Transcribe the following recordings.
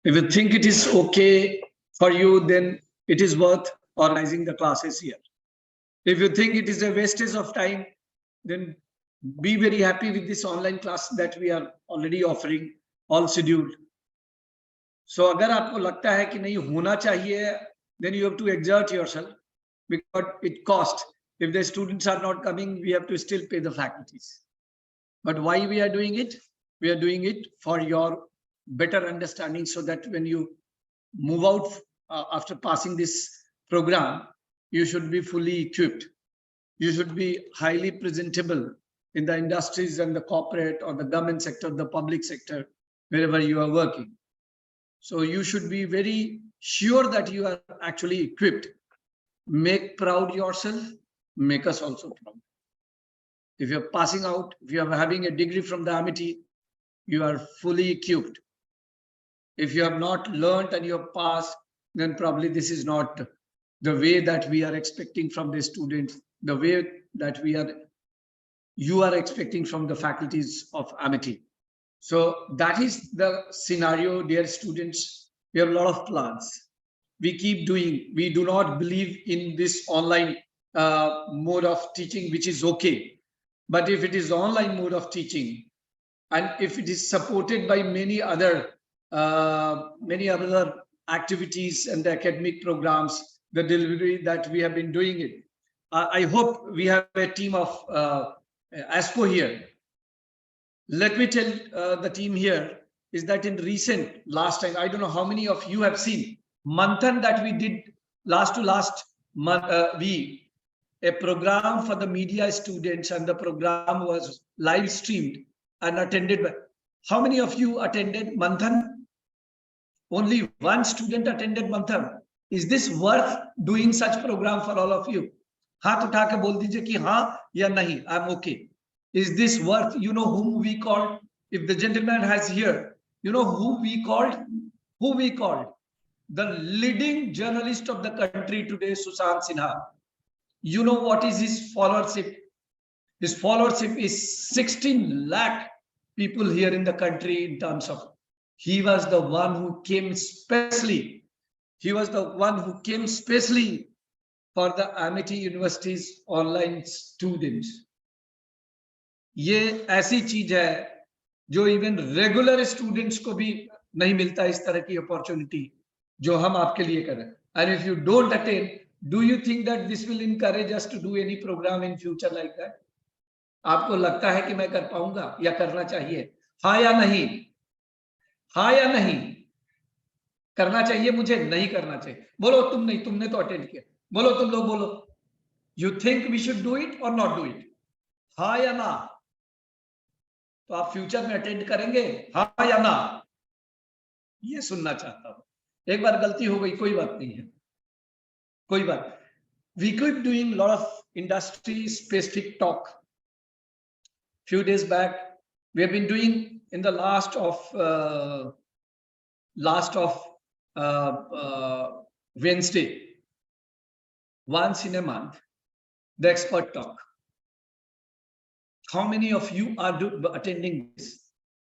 If you think it is okay for you, then it is worth organizing the classes here. If you think it is a wastage of time, then be very happy with this online class that we are already offering, all scheduled. So अगर आपको लगता है कि नहीं होना चाहिए, then you have to exert yourself because it costs. If the students are not coming, we have to still pay the faculties. But why we are doing it? We are doing it for your better understanding, so that when you move out after passing this program, you should be fully equipped. You should be highly presentable in the industries and the corporate or the government sector, the public sector, wherever you are working. So you should be very sure that you are actually equipped. Make proud yourself, make us also proud. If you're passing out, if you are having a degree from the Amity, you are fully equipped. If you have not learned and you have passed, then probably this is not the way that we are expecting from the students, the way that you are expecting from the faculties of Amity. So that is the scenario, dear students. We have a lot of plans. We keep doing. We do not believe in this online mode of teaching, which is okay. But if it is online mode of teaching, and if it is supported by many other activities and the academic programs, the delivery that we have been doing it, I hope we have a team of ASPO here. Let me tell the team here is that in last time, I don't know how many of you have seen Manthan that we did last month, week, a program for the media students, and the program was live streamed and attended by. How many of you attended Manthan? Only one student attended Manthan. Is this worth doing such program for all of you? हाथ उठा के बोल दीजिए कि हाँ या नहीं. I'm okay. Is this worth? You know whom we called? If the gentleman has here, you know who we called? Who we called? The leading journalist of the country today, Sushant Sinha. You know what is his followership? His followership is 16 lakh people here in the country in terms of. He was the one who came specially. He was the one who came specially for the Amity University's online students. ये ऐसी चीज है जो even regular students को भी नहीं मिलता, इस तरह की अपॉर्चुनिटी जो हम आपके लिए कर रहे हैं. And if you don't attend, do you think that this will encourage us to do any programme in future like that? आपको लगता है कि मैं कर पाऊंगा या करना चाहिए? हाँ या नहीं? हाँ या नहीं? करना चाहिए मुझे, नहीं करना चाहिए? बोलो तुम नहीं, तुमने तो अटेंड किया. बोलो तुम लोग, बोलो. You think we should do it और नॉट डू इट? हाँ या ना? तो आप फ्यूचर में अटेंड करेंगे, हाँ या ना? ये सुनना चाहता हूं. एक बार गलती हो गई, कोई बात नहीं है, कोई बात. We keep doing a lot of industry specific talk. Few days back, we have been doing in the last of Wednesday, once in a month, the expert talk. How many of you are attending this?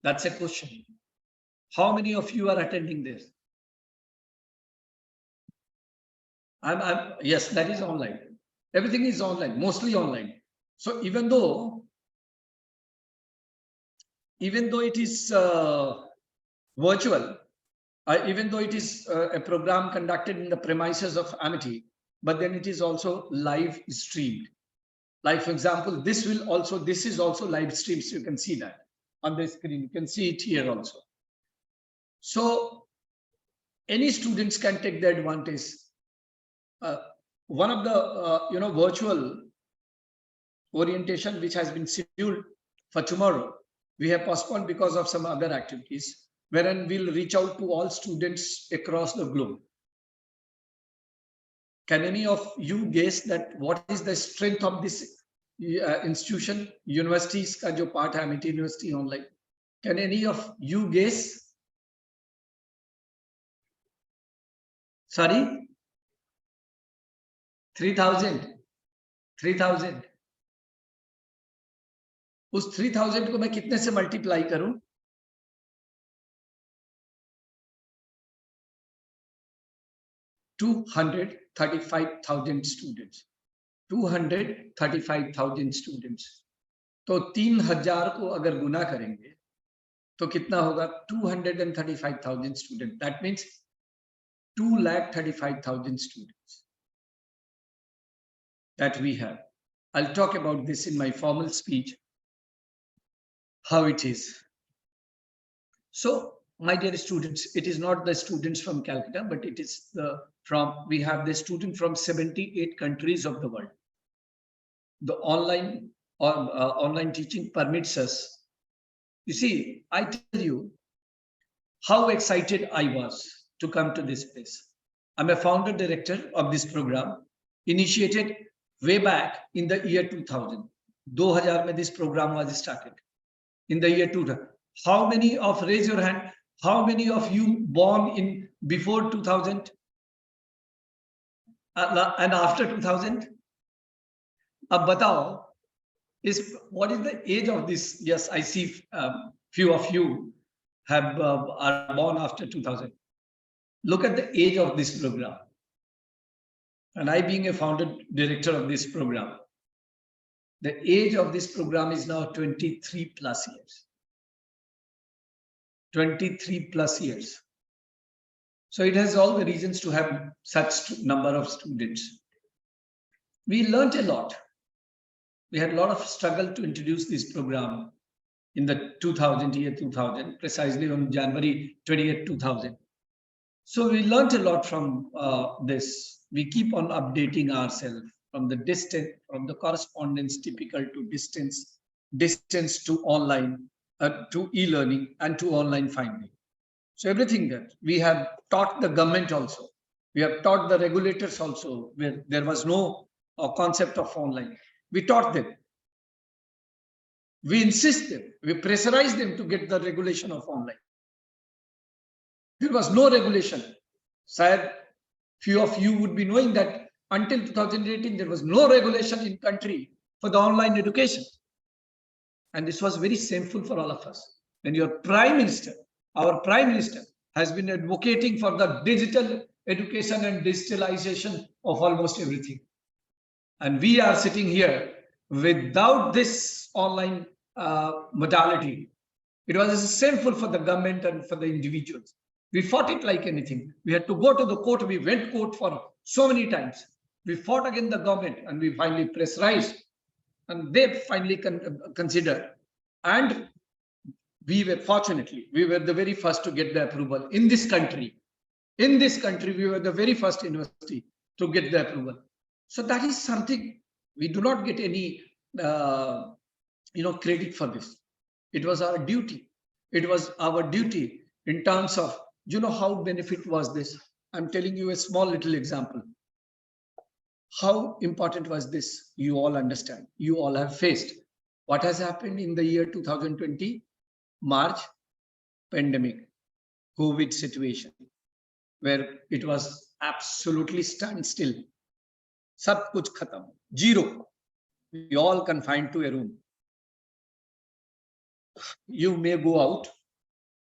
That's a question. How many of you are attending this? Yes, that is online. Everything is online, mostly online. So even though it is virtual, even though it is a program conducted in the premises of Amity, but then it is also live streamed. Like for example, this is also live streamed, so you can see that on the screen. You can see it here also. So any students can take the advantage. One of the virtual orientation which has been scheduled for tomorrow, we have postponed because of some other activities, wherein we'll reach out to all students across the globe. Can any of you guess that what is the strength of this institution, universities का जो part है Amity University online? Can any of you guess? Sorry? 3,000. उस 3,000 को मैं कितने से multiply करूं? 235,000 students. 235,000 students. तो 3,000 को अगर गुना करेंगे तो कितना होगा? 235,000 students. That means 235,000 students that we have. I'll talk about this in my formal speech, how it is. So, my dear students, it is not the students from Calcutta, but it is we have the student from 78 countries of the world. The online teaching permits us. You see, I tell you how excited I was to come to this place. I'm a founder director of this program, initiated way back in the year 2000. 2000 mein this program was started. In the year 2000. How many of, raise your hand, how many of you born in before 2000 and after 2000? Ab batao, what is the age of this? Yes, I see few of you are born after 2000. Look at the age of this program. And I, being a founder director of this program, the age of this program is now 23 plus years. 23 plus years. So it has all the reasons to have such number of students. We learned a lot. We had a lot of struggle to introduce this program in the 2000, precisely on January 28, 2000. So we learned a lot from this. We keep on updating ourselves from the distance, from the correspondence typical to distance to online, to e-learning and to online finding. So everything that we have taught the government also, we have taught the regulators also, where there was no concept of online. We taught them. We insist them, we pressurize them to get the regulation of online. There was no regulation. Sad, few of you would be knowing that until 2018, there was no regulation in country for the online education. And this was very shameful for all of us. When your Prime Minister, our Prime Minister, has been advocating for the digital education and digitalization of almost everything. And we are sitting here without this online modality. It was shameful for the government and for the individuals. We fought it like anything. We had to go to the court. We went court for so many times. We fought against the government and we finally pressurized. And they finally considered. And we were, fortunately, we were the very first to get the approval in this country. In this country, we were the very first university to get the approval. So that is something we do not get any credit for this. It was our duty. It was our duty in terms of, how benefit was this? I'm telling you a small little example. How important was this? You all understand. You all have faced. What has happened in the year 2020? March, pandemic, COVID situation, where it was absolutely standstill. Sab kuch khatam. Zero. We all confined to a room. You may go out,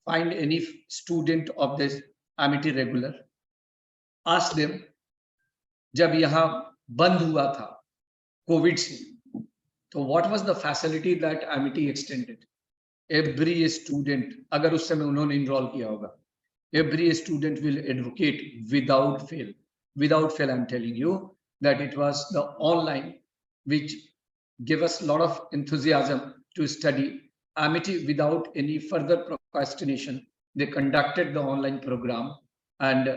find any student of this Amity regular, ask them, जब यहाँ बंद हुआ था Covid से, तो what was the facility that Amity extended? Every student, अगर उस समय उन्होंने enroll किया होगा, every student will advocate without fail. Without fail, I'm telling you that it was the online which gave us a lot of enthusiasm to study. Amity, without any further procrastination, they conducted the online program, and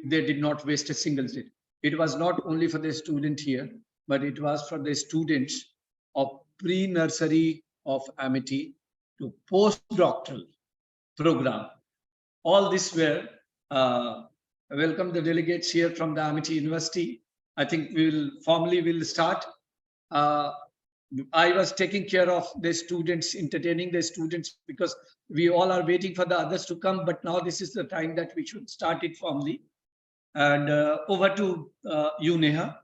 they did not waste a single day. It was not only for the student here, but it was for the students of pre-nursery of Amity to postdoctoral program. All this were welcome the delegates here from the Amity University. I think we will formally start. I was taking care of the students, entertaining the students, because we all are waiting for the others to come. But now this is the time that we should start it formally. And over to you, Neha.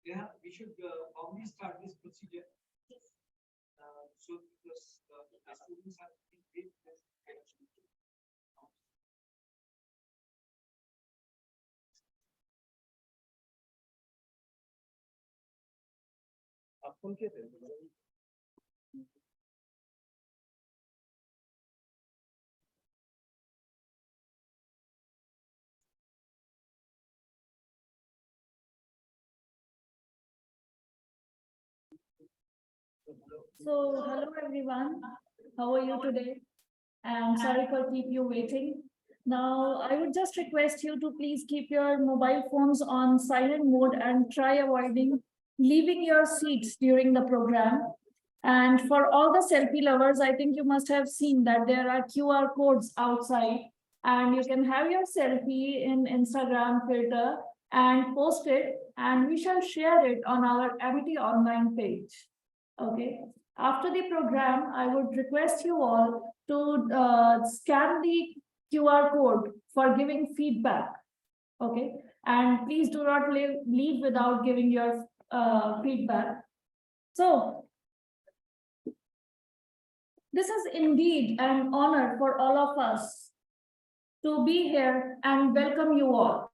Yeah, we should formally start this procedure. So because the students are in great अपन के So, hello everyone. How are you today? And sorry for keep you waiting. Now, I would just request you to please keep your mobile phones on silent mode and try avoiding leaving your seats during the program. And for all the selfie lovers, I think you must have seen that there are QR codes outside, and you can have your selfie in Instagram filter and post it, and we shall share it on our Amity online page. Okay. After the program, I would request you all to scan the QR code for giving feedback. Okay. And please do not leave without giving your feedback. So, this is indeed an honor for all of us to be here and welcome you all.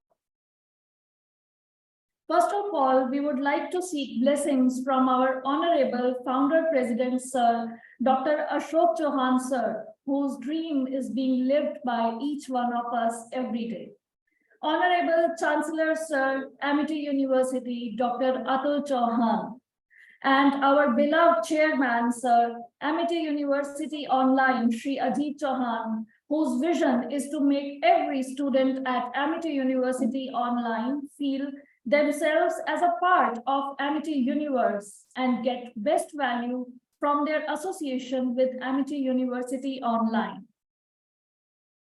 First of all, we would like to seek blessings from our Honorable Founder President, Sir Dr. Ashok Chauhan, Sir, whose dream is being lived by each one of us every day. Honorable Chancellor, Sir, Amity University, Dr. Atul Chauhan, and our beloved Chairman, Sir, Amity University Online, Shri Ajit Chauhan, whose vision is to make every student at Amity University Online feel themselves as a part of Amity Universe and get best value from their association with Amity University Online.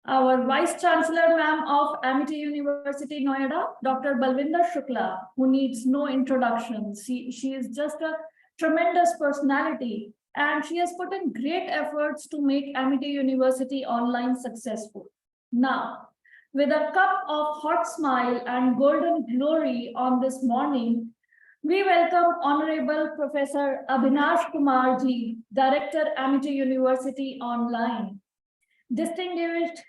Our Vice Chancellor, Ma'am of Amity University, Noida, Dr. Balvinder Shukla, who needs no introduction. She is just a tremendous personality, and she has put in great efforts to make Amity University Online successful. Now, with a cup of hot smile and golden glory on this morning, we welcome Honorable Professor Abhinash Kumar Ji, Director, Amity University Online. Distinguished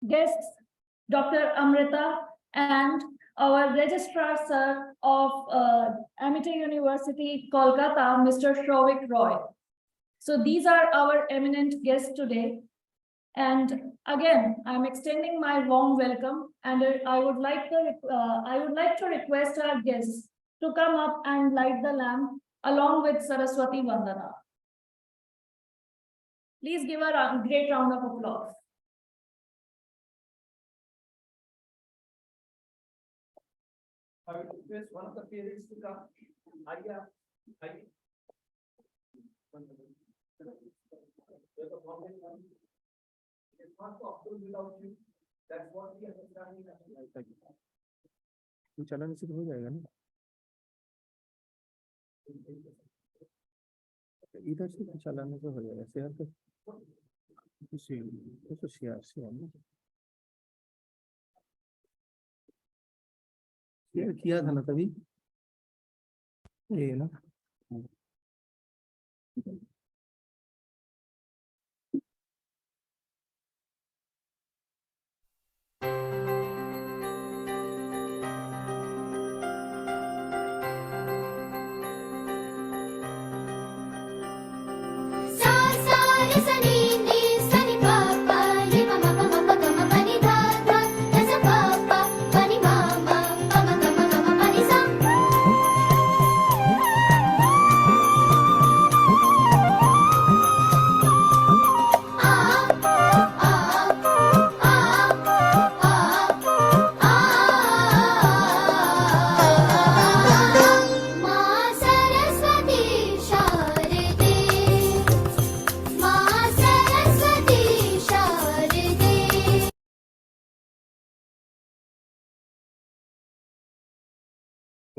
guests, Dr. Amrita, and our Registrar Sir of Amity University, Kolkata, Mr. Shravik Roy. So these are our eminent guests today. And again, I'm extending my warm welcome, and I would like to request our guests to come up and light the lamp along with Saraswati Vandana. Please give a great round of applause. I will request one of the parents to come. Arya, it's not possible without you. That's what we understand. चलाने से तो हो जाएगा ना इधर से तो चलाने से हो जाएगा शेयर तो शेयर शेयर किया था ना तभी ये ना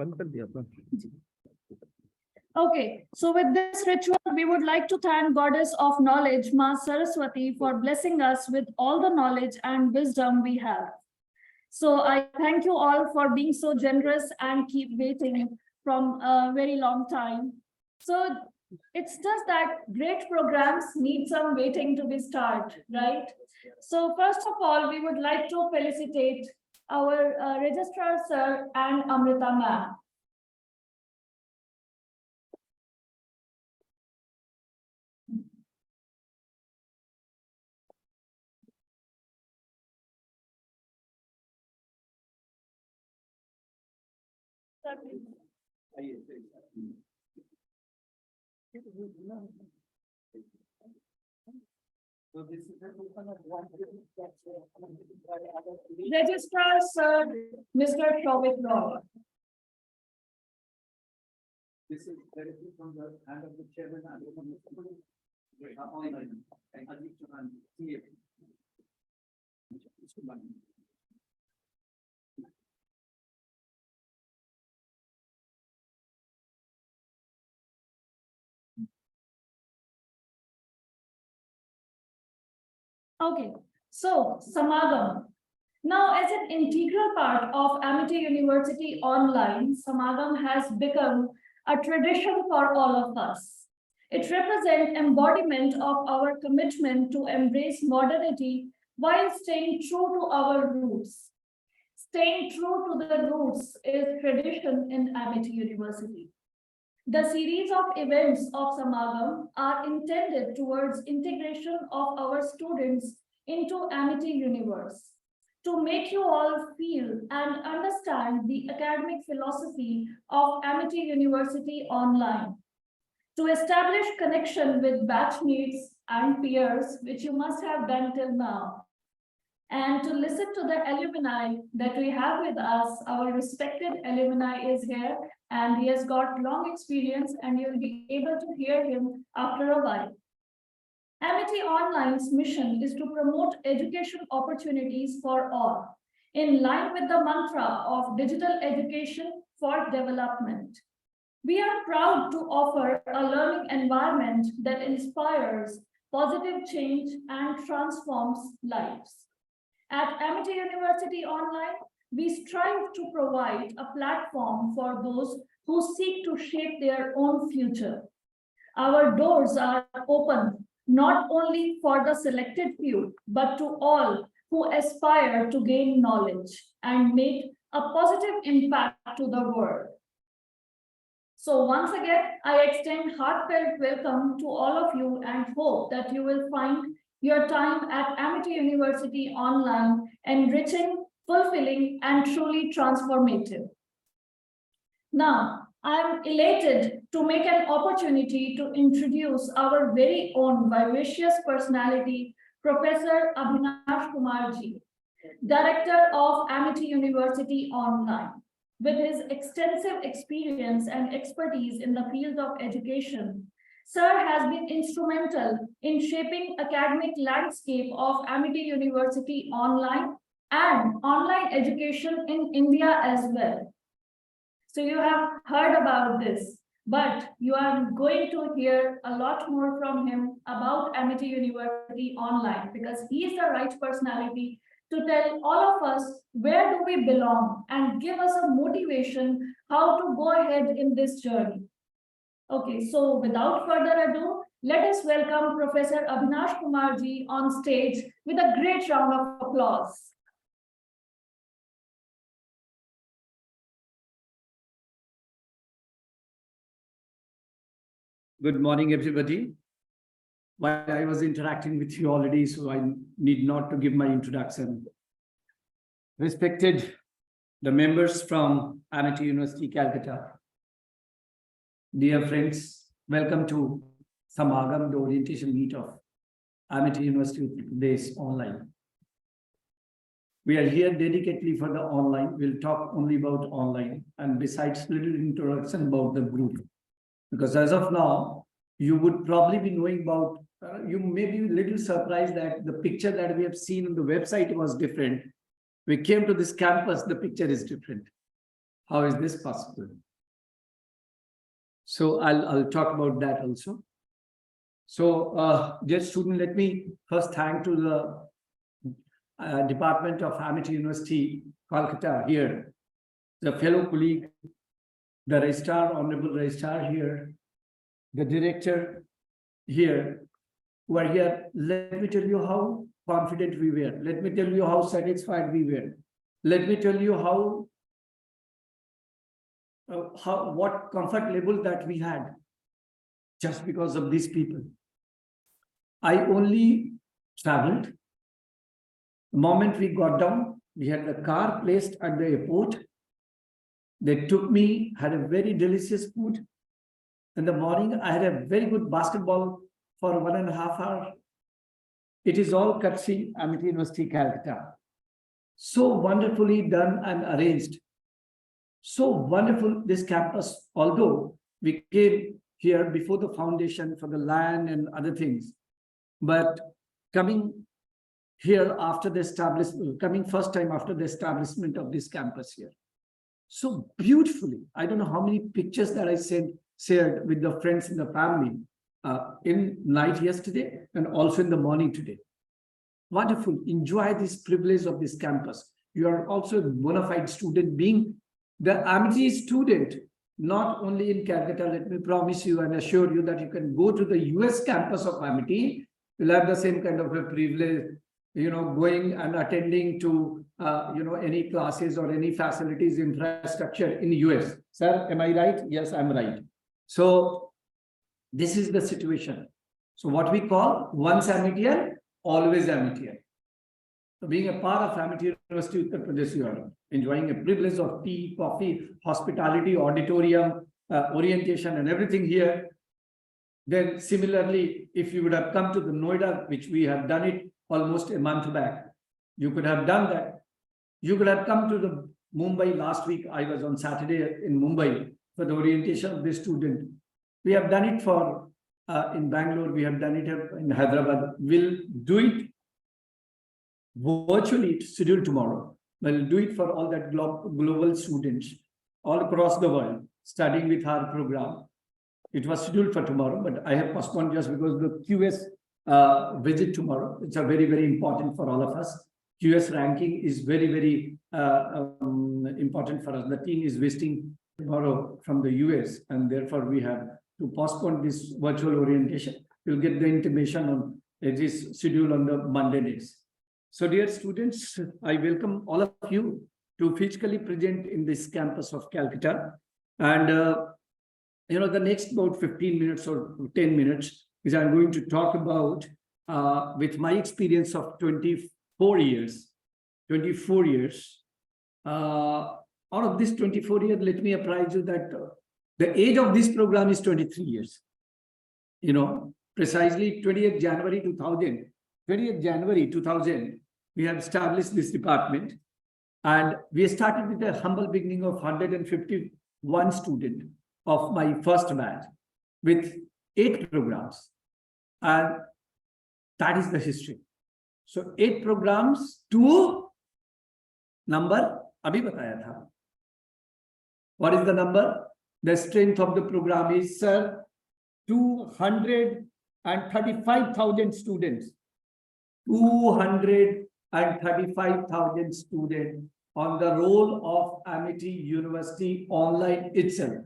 बंद कर दिया अपना। Okay, so with this ritual, we would like to thank Goddess of Knowledge, Ma Saraswati, for blessing us with all the knowledge and wisdom we have. So I thank you all for being so generous and keep waiting from a very long time. So it's just that great programs need some waiting to be started, right? So first of all, we would like to felicitate our Registrar Sir and Amrita Ma'am. Registrar Sir, Mr. Shobit Roy. This is directly from the hand of the chairman and online. And Ajit Chauhan, CA. Okay, so Samagam. Now, as an integral part of Amity University Online, Samagam has become a tradition for all of us. It represents embodiment of our commitment to embrace modernity while staying true to our roots. Staying true to the roots is tradition in Amity University. The series of events of Samagam are intended towards integration of our students into Amity Universe, to make you all feel and understand the academic philosophy of Amity University Online, to establish connection with batchmates and peers, which you must have done till now, and to listen to the alumni that we have with us. Our respected alumni is here, and he has got long experience, and you'll be able to hear him after a while. Amity Online's mission is to promote education opportunities for all, in line with the mantra of digital education for development. We are proud to offer a learning environment that inspires positive change and transforms lives. At Amity University Online, we strive to provide a platform for those who seek to shape their own future. Our doors are open not only for the selected few, but to all who aspire to gain knowledge and make a positive impact to the world. So once again, I extend heartfelt welcome to all of you and hope that you will find your time at Amity University Online enriching, fulfilling, and truly transformative. Now, I'm elated to make an opportunity to introduce our very own vivacious personality, Professor Abhinash Kumarji, Director of Amity University Online. With his extensive experience and expertise in the field of education, Sir has been instrumental in shaping academic landscape of Amity University Online and online education in India as well. So you have heard about this, but you are going to hear a lot more from him about Amity University Online, because he is the right personality to tell all of us where do we belong and give us a motivation how to go ahead in this journey. Okay, so without further ado, let us welcome Professor Abhinash Kumarji on stage with a great round of applause. Good morning, everybody. While I was interacting with you already, so I need not to give my introduction. Respected the members from Amity University, Calcutta. Dear friends, welcome to Samagam, the orientation meet of Amity University Days Online. We are here dedicatedly for the online. We'll talk only about online, and besides little introduction about the group. Because as of now, you would probably be knowing about, you may be a little surprised that the picture that we have seen on the website was different. We came to this campus, the picture is different. How is this possible? So I'll talk about that also. So, dear student, let me first thank to the Department of Amity University, Kolkata here, the fellow colleague, the registrar, honorable registrar here, the director here, who are here. Let me tell you how confident we were. Let me tell you how satisfied we were. Let me tell you what comfort level that we had just because of these people. I only traveled. The moment we got down, we had the car placed at the airport. They took me, had a very delicious food. In the morning, I had a very good basketball for 1.5 hours. It is all courtesy Amity University, Calcutta. So wonderfully done and arranged. So wonderful this campus, although we came here before the foundation for the land and other things. But coming here after the establishment, coming first time after the establishment of this campus here. So beautifully, I don't know how many pictures that I shared with the friends in the family in night yesterday and also in the morning today. Wonderful, enjoy this privilege of this campus. You are also a bona fide student, being the Amity student, not only in Calcutta. Let me promise you and assure you that you can go to the US campus of Amity. You'll have the same kind of a privilege, going and attending to, any classes or any facilities, infrastructure in the US. Sir, am I right? Yes, I'm right. So this is the situation. So what we call once Amityan, always Amityan. So being a part of Amity University, Uttar Pradesh, you are enjoying a privilege of tea, coffee, hospitality, auditorium, orientation and everything here. Then similarly, if you would have come to the Noida, which we have done it almost a month back, you could have done that. You could have come to the Mumbai last week. I was on Saturday in Mumbai for the orientation of the student. We have done it for in Bangalore. We have done it in Hyderabad. We'll do it virtually, scheduled tomorrow. We'll do it for all that global students all across the world studying with our program. It was scheduled for tomorrow, but I have postponed just because the QS visit tomorrow. It's a very, very important for all of us. QS ranking is very, very important for us. The team is visiting tomorrow from the US, and therefore we have to postpone this virtual orientation. You'll get the intimation on it is scheduled on the Monday next. So dear students, I welcome all of you to physically present in this campus of Calcutta. And the next about 15 minutes or 10 minutes is I'm going to talk about with my experience of 24 years. Out of this 24 years, let me apprise you that the age of this program is 23 years. Precisely 20th January 2000, we have established this department, and we started with a humble beginning of 151 students of my first batch with 8 programs, and that is the history. So 8 programs, 2 number abhi bataya tha. What is the number? The strength of the program is, sir, 235,000 students. 235,000 students on the roll of Amity University online itself.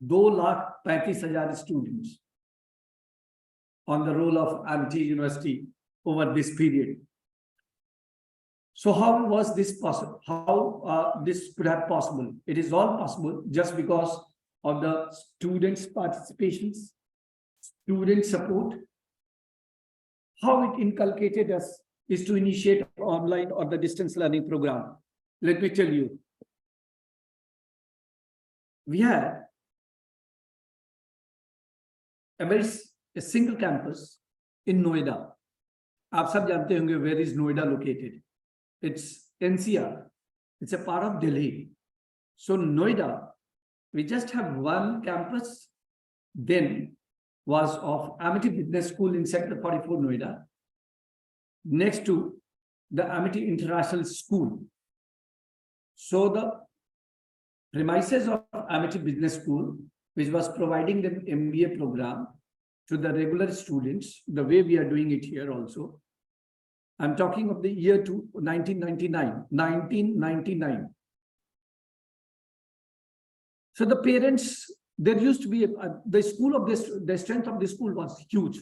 2,35,000 students on the roll of Amity University over this period. So how was this possible? How this could have possible? It is all possible just because of the students' participations, student support. How it inculcated us is to initiate online or the distance learning program. Let me tell you, we had a single campus in Noida. आप सब जानते होंगे where is Noida located? It's NCR. It's a part of Delhi. So Noida, we just have one campus. Then was of Amity Business School in Sector 44 Noida, next to the Amity International School. So the premises of Amity Business School, which was providing the MBA program to the regular students, the way we are doing it here also. I'm talking of the year 1999. So the parents, there used to be the school of this, the strength of the school was huge.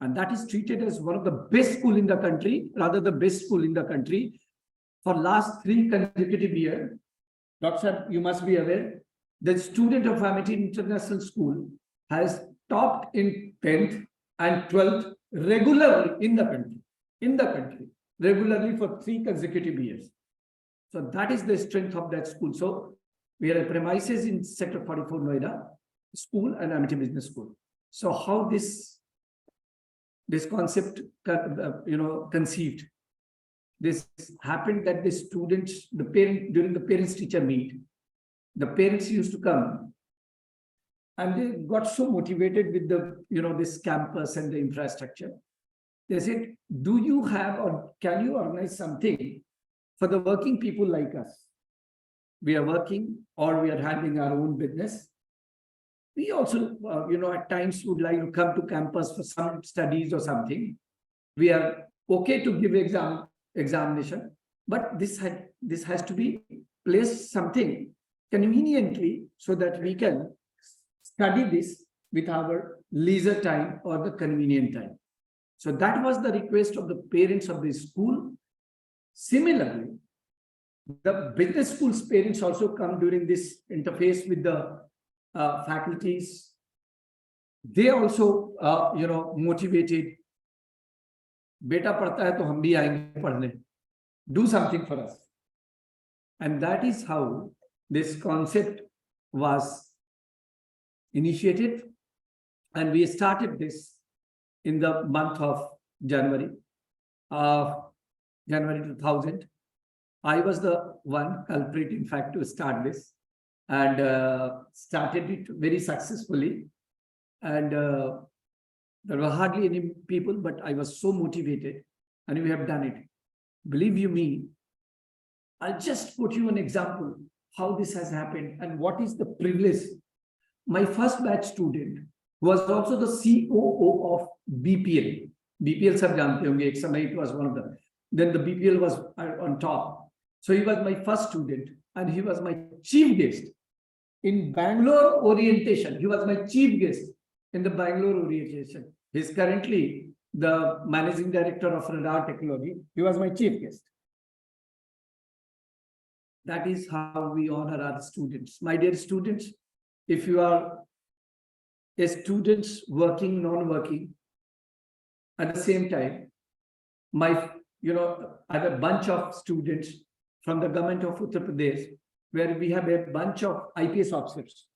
And that is treated as one of the best school in the country, rather the best school in the country for last 3 consecutive years. Doctor, you must be aware, the student of Amity International School has topped in 10th and 12th regularly in the country, regularly for 3 consecutive years. So that is the strength of that school. So we are a premises in Sector 44 Noida, school and Amity Business School. So how this concept, conceived. This happened that the students, during the parents-teacher meet, the parents used to come and they got so motivated with the, this campus and the infrastructure. They said, do you have or can you organize something for the working people like us? We are working or we are having our own business. We also, at times would like to come to campus for some studies or something. We are okay to give examination, but this has to be placed something conveniently so that we can study this with our leisure time or the convenient time. So that was the request of the parents of the school. Similarly, the business school's parents also come during this interface with the faculties. They also, motivated. Beta padhta hai to hum bhi aayenge padhne. Do something for us. And that is how this concept was initiated. And we started this in the month of January 2000. I was the one culprit, in fact, to start this, and started it very successfully. And there were hardly any people, but I was so motivated, and we have done it. Believe you me, I'll just put you an example how this has happened and what is the privilege. My first batch student was also the COO of BPL. BPL sab jante honge, ek samay it was one of them. Then the BPL was on top. So he was my first student and he was my chief guest in Bangalore orientation. He was my chief guest in the Bangalore orientation. He's currently the managing director of radar technology. He was my chief guest. That is how we honor our students. My dear students, if you are a student working, non-working, at the same time, I have a bunch of students from the government of Uttar Pradesh, where we have a bunch of IPS officers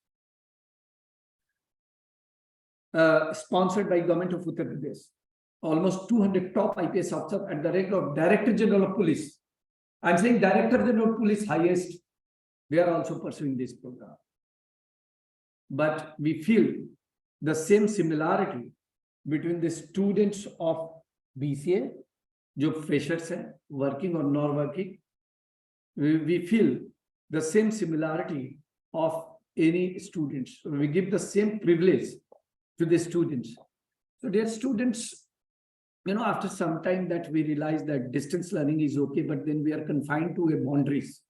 sponsored by government of Uttar Pradesh. Almost 200 top IPS officers at the rank of Director General of Police. I'm saying Director General of Police highest. They are also pursuing this program. But we feel the same similarity between the students of BCA, जो freshers हैं, working or not working. We feel the same similarity of any students. We give the same privilege to the students. So dear students, after some time that we realize that distance learning is okay, but then we are confined to a boundaries.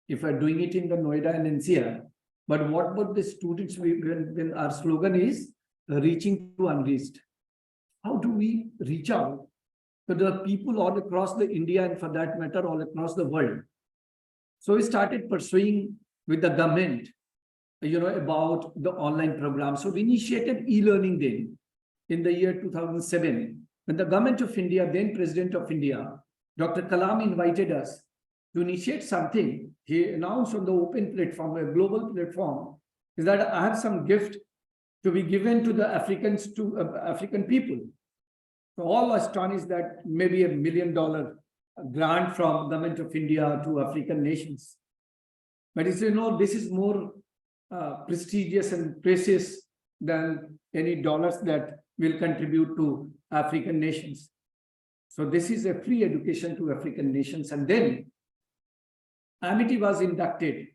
If we're doing it in the Noida and NCR, but what about the students when our slogan is reaching to unreached? How do we reach out to the people all across the India and for that matter, all across the world? So we started pursuing with the government, about the online program. So we initiated e-learning then in the year 2007. When the government of India, then President of India, Dr. Kalam invited us to initiate something. He announced on the open platform, a global platform, is that I have some gift to be given to the Africans, to African people. So all astonished that maybe $1 million grant from government of India to African nations. But he said, no, this is more prestigious and precious than any dollars that will contribute to African nations. So this is a free education to African nations. And then Amity was inducted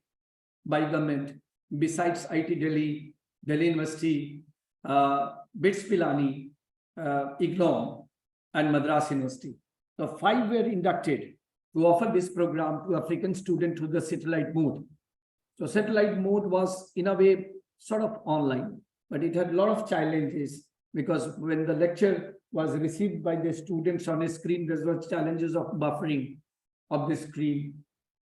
by government besides IT Delhi, Delhi University, BITS Pilani, IGNOU, and Madras University. The 5 were inducted to offer this program to African students through the satellite mode. So satellite mode was in a way sort of online, but it had a lot of challenges because when the lecture was received by the students on a screen, there were challenges of buffering of the screen.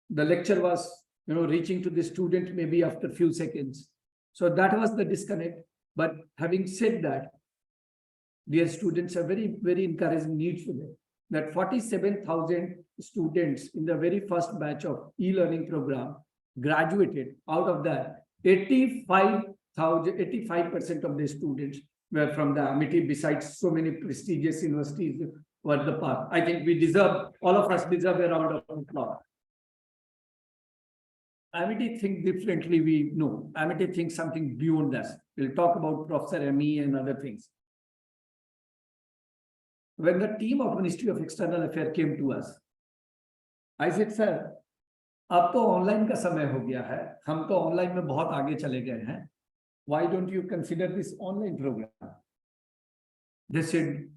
The lecture was, reaching to the student maybe after a few seconds. So that was the disconnect. But having said that, dear students, are very, very encouraging news for them that 47,000 students in the very first batch of e-learning program graduated. Out of that, 85% of the students were from the Amity, besides so many prestigious universities were the part. I think all of us deserve a round of applause. Amity think differently, we know. Amity thinks something beyond that. We'll talk about Professor M.E. and other things. When the team of Ministry of External Affairs came to us, I said, sir, अब तो online का समय हो गया है, हम तो online में बहुत आगे चले गए हैं. Why don't you consider this online program? They said,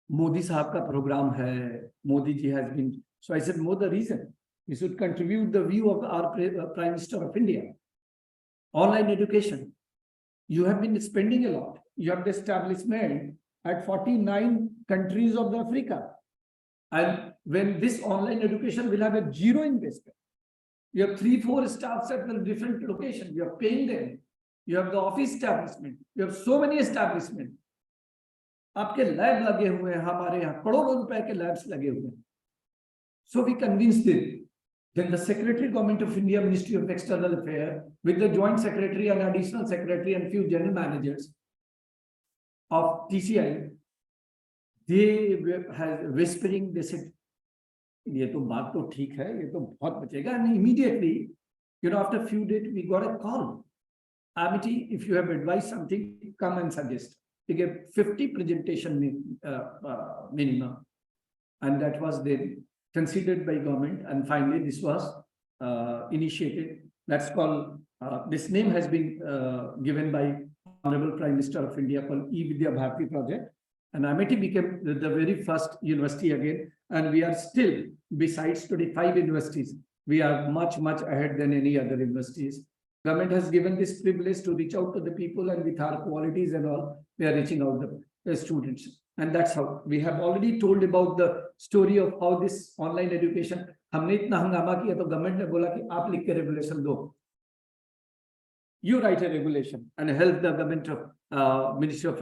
Modi साहब का program है, Modi ji has been. So I said, no, the reason we should contribute the view of our Prime Minister of India. Online education. You have been spending a lot. You have the establishment at 49 countries of Africa. And when this online education will have a zero investment, you have 3-4 staffs at the different locations, you are paying them, you have the office establishment, you have so many establishments. आपके lab लगे हुए हैं, हमारे यहाँ करोड़ों रुपए के labs लगे हुए हैं. So we convinced them. Then the Secretary Government of India, Ministry of External Affairs, with the Joint Secretary and Additional Secretary and few general managers of TCI, they were whispering, they said, ये तो बात तो ठीक है, ये तो बहुत बचेगा. And immediately, after a few days, we got a call. Amity, if you have advised something, come and suggest. We gave 50 presentation minimum, and that was then considered by government. And finally, this was initiated. That's called. This name has been given by Honorable Prime Minister of India, called E-Vidya Bharati project. And Amity became the very first university again. And we are still, besides 25 universities, we are much, much ahead than any other universities. Government has given this privilege to reach out to the people, and with our qualities and all, we are reaching out to the students. And that's how we have already told about the story of how this online education, हमने इतना हंगामा किया तो government ने बोला कि आप लिख के regulation दो. You write a regulation and help the government of Ministry of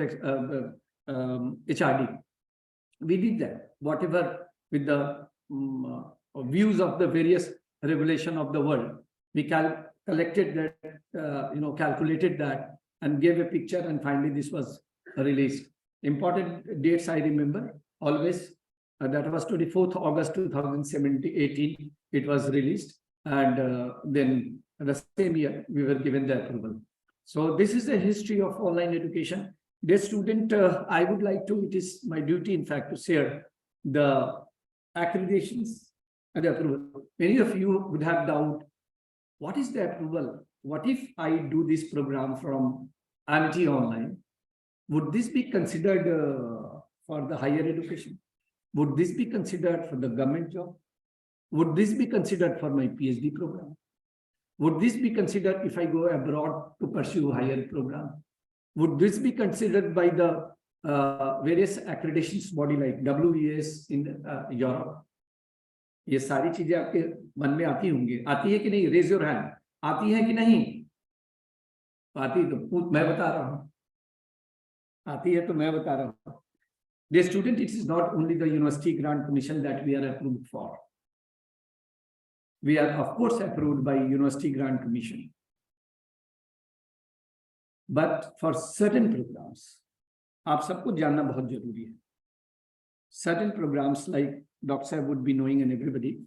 HRD. We did that, whatever with the views of the various regulation of the world. We collected that, calculated that and gave a picture, and finally this was released. Important dates I remember always. That was 24th August 2018. It was released, and then the same year we were given the approval. So this is the history of online education. Dear student, I would like to, it is my duty in fact to share the accreditations and the approval. Many of you would have doubt, what is the approval? What if I do this program from Amity online? Would this be considered for the higher education? Would this be considered for the government job? Would this be considered for my PhD program? Would this be considered if I go abroad to pursue higher program? Would this be considered by the various accreditations body like WES in Europe? ये सारी चीजें आपके मन में आती होंगी. आती है कि नहीं? Raise your hand. आती है कि नहीं? आती तो मैं बता रहा हूँ. आती है तो मैं बता रहा हूँ. Dear student, it is not only the University Grant Commission that we are approved for. We are of course approved by University Grant Commission. But for certain programs, आप सबको जानना बहुत जरूरी है. Certain programs like Dr. Saab would be knowing, and everybody.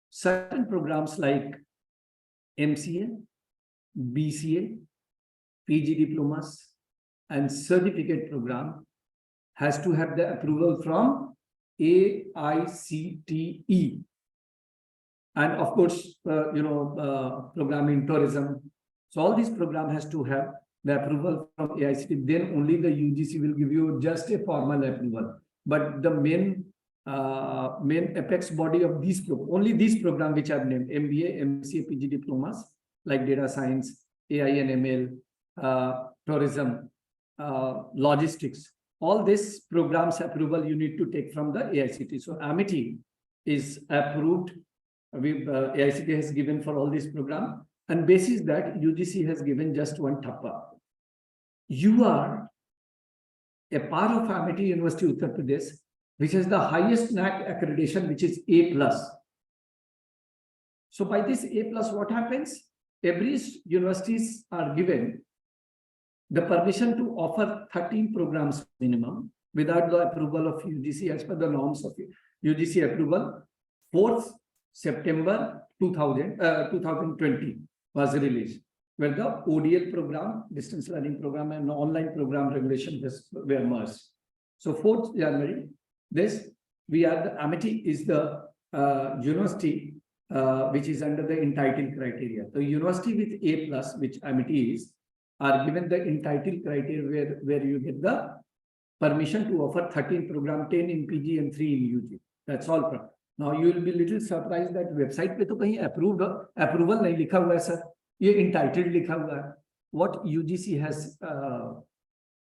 Certain programs like MCA, BCA, PG diplomas, and certificate program has to have the approval from AICTE. and of course, program in tourism. So all these program has to have the approval from AICTE. Then only the UGC will give you just a formal approval. But the main apex body of these only these program which I've named: MBA, MCA, PG diplomas like data science, AI and ML, tourism, logistics. All these programs approval you need to take from the AICTE. So Amity is approved. AICTE has given for all these program, and basis that UGC has given just one thappa. You are a part of Amity University, Uttar Pradesh, which has the highest NAAC accreditation, which is A+. So by this A+, what happens? Every universities are given the permission to offer 13 programs minimum without the approval of UGC as per the norms of UGC approval. 4th September 2020 was released, where the ODL program, distance learning program, and online program regulation were merged. So 4th January, we are the Amity is the university which is under the entitled criteria. The university with A+, which Amity is, are given the entitled criteria where you get the permission to offer 13 program, 10 in PG and 3 in UG. That's all. Now you will be little surprised that website पे तो कहीं approval नहीं लिखा हुआ है sir, ये entitled लिखा हुआ है. What UGC has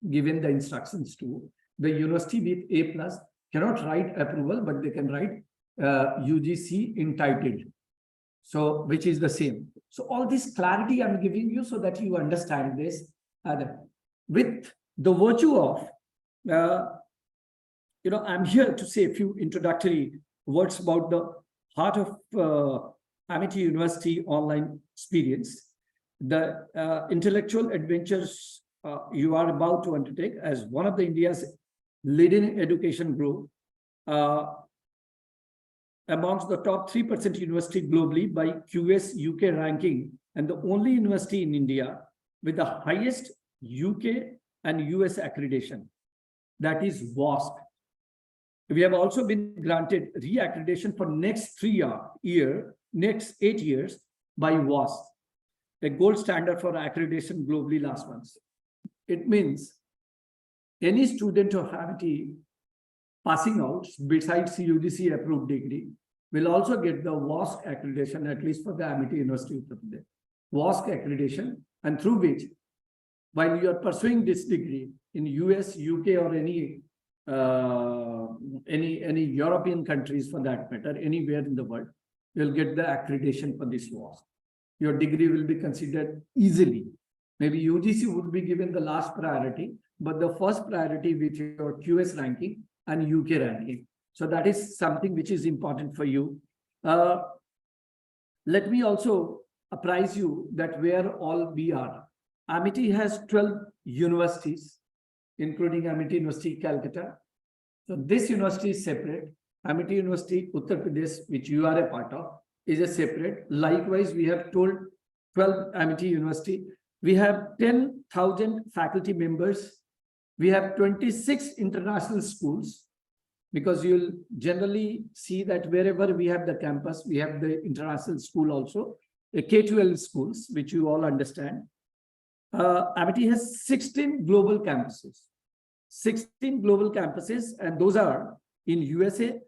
given the instructions to the university with A+ cannot write approval, but they can write UGC entitled. So which is the same. So all this clarity I'm giving you so that you understand this. With the virtue of, I'm here to say a few introductory words about the heart of Amity University online experience. The intellectual adventures you are about to undertake as one of the India's leading education group, amongst the top 3% university globally by QS UK ranking, and the only university in India with the highest UK and US accreditation, that is WASC. We have also been granted re-accreditation for next 8 years by WASC, a gold standard for accreditation globally last month. It means any student of Amity passing out besides UGC approved degree will also get the WASC accreditation, at least for the Amity University of Uttar Pradesh. WASC accreditation, and through which, while you are pursuing this degree in US, UK, or any European countries for that matter, anywhere in the world, you'll get the accreditation for this WASC. Your degree will be considered easily. Maybe UGC would be given the last priority, but the first priority with your QS ranking and UK ranking. So that is something which is important for you. Let me also apprise you that where all we are. Amity has 12 universities, including Amity University, Kolkata. So this university is separate. Amity University, Uttar Pradesh, which you are a part of, is a separate. Likewise, we have told 12 Amity University. We have 10,000 faculty members. We have 26 international schools, because you'll generally see that wherever we have the campus, we have the international school also, a K-12 schools, which you all understand. Amity has 16 global campuses. 16 global campuses, and those are in USA,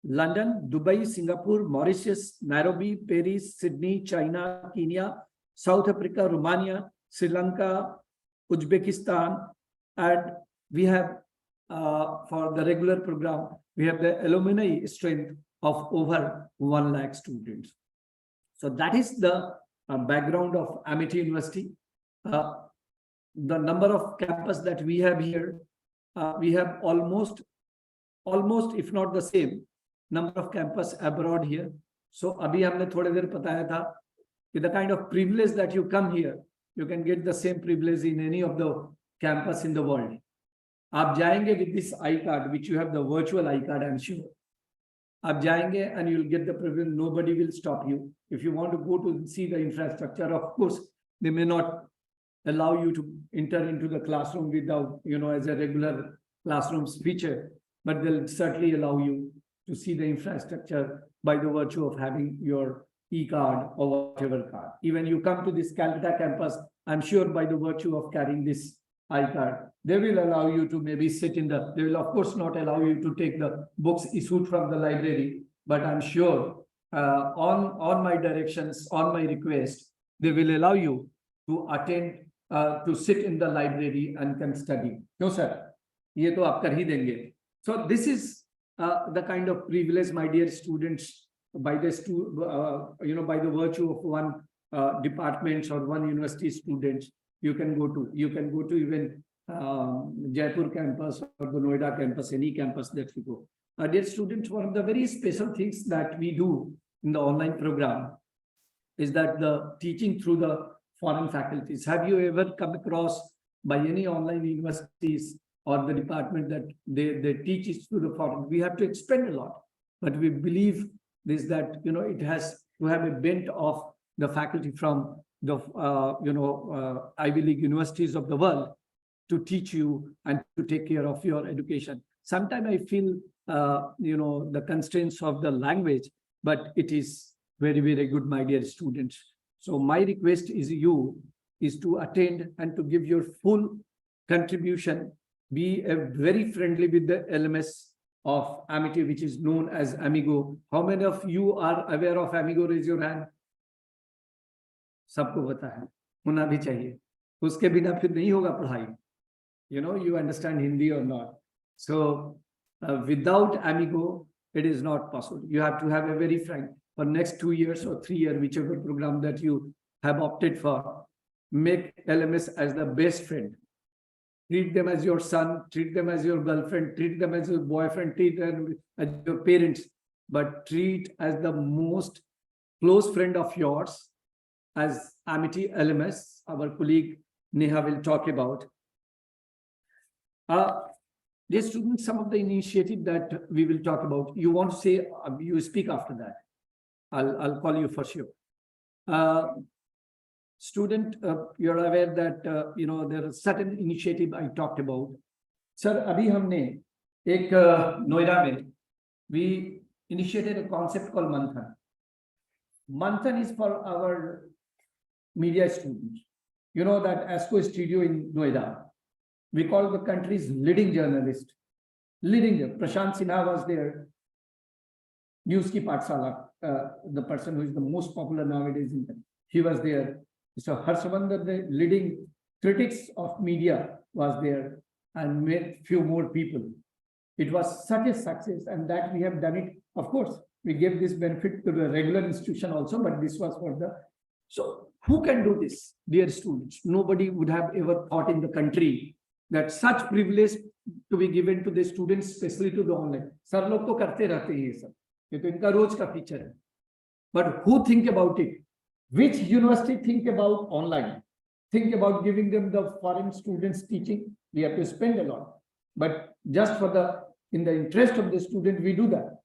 London, Dubai, Singapore, Mauritius, Nairobi, Paris, Sydney, China, Kenya, South Africa, Romania, Sri Lanka, Uzbekistan, and we have for the regular program, we have the alumni strength of over 1 lakh students. So that is the background of Amity University. The number of campus that we have here, we have almost, if not the same, number of campus abroad here. So abhi humne thode der bataya tha कि the kind of privilege that you come here, you can get the same privilege in any of the campus in the world. आप जाएंगे with this iCard, which you have the virtual iCard, I'm sure. आप जाएंगे and you'll get the privilege. Nobody will stop you. If you want to go to see the infrastructure, of course, they may not allow you to enter into the classroom without, as a regular classroom's feature, but they'll certainly allow you to see the infrastructure by the virtue of having your e-card or whatever card. Even you come to this Calcutta campus, I'm sure by the virtue of carrying this I-card, they will allow you to maybe sit in the, they will of course not allow you to take the books issued from the library, but I'm sure on my directions, on my request, they will allow you to attend, to sit in the library and can study. No, sir. ये तो आप कर ही देंगे. So this is the kind of privilege, my dear students, by the by the virtue of one department or one university students, you can go to even Jaipur campus or the Noida campus, any campus that you go. Dear students, one of the very special things that we do in the online program is that the teaching through the foreign faculties. Have you ever come across by any online universities or the department that they teach it through the foreign? We have to expend a lot, but we believe this, that it has to have a bent of the faculty from the Ivy League universities of the world to teach you and to take care of your education. Sometimes I feel the constraints of the language, but it is very, very good, my dear students. So my request is to attend and to give your full contribution. Be very friendly with the LMS of Amity, which is known as Amigo. How many of you are aware of Amigo? Raise your hand. सबको पता है, होना भी चाहिए. उसके बिना फिर नहीं होगा पढ़ाई. You understand Hindi or not. So without Amigo, it is not possible. You have to have a very frank, for next 2 years or 3 years, whichever program that you have opted for, make LMS as the best friend. Treat them as your son, treat them as your girlfriend, treat them as your boyfriend, treat them as your parents, but treat as the most close friend of yours as Amity LMS. Our colleague Neha will talk about. Dear students, some of the initiative that we will talk about. You want to say, you speak after that. I'll call you for sure. Student, you're aware that there are certain initiative I talked about. Sir, abhi humne ek Noida mein, we initiated a concept called Manthan. Manthan is for our media students. You know that ASCO studio in Noida, we call the country's leading journalist. Prashant Sinha was there. News Ki Pathsala, the person who is the most popular nowadays, he was there. So Harshvardhan, the leading critics of media, was there, and made few more people. It was such a success, and that we have done it. Of course, we gave this benefit to the regular institution also, but this was for the. So who can do this, dear students? Nobody would have ever thought in the country that such privilege to be given to the students, especially to the online. Sir, log to karte rehte hain ye sab. Ye to inka roz ka feature hai. But who think about it? Which university think about online? Think about giving them the foreign students teaching? We have to spend a lot. But just for in the interest of the student, we do that.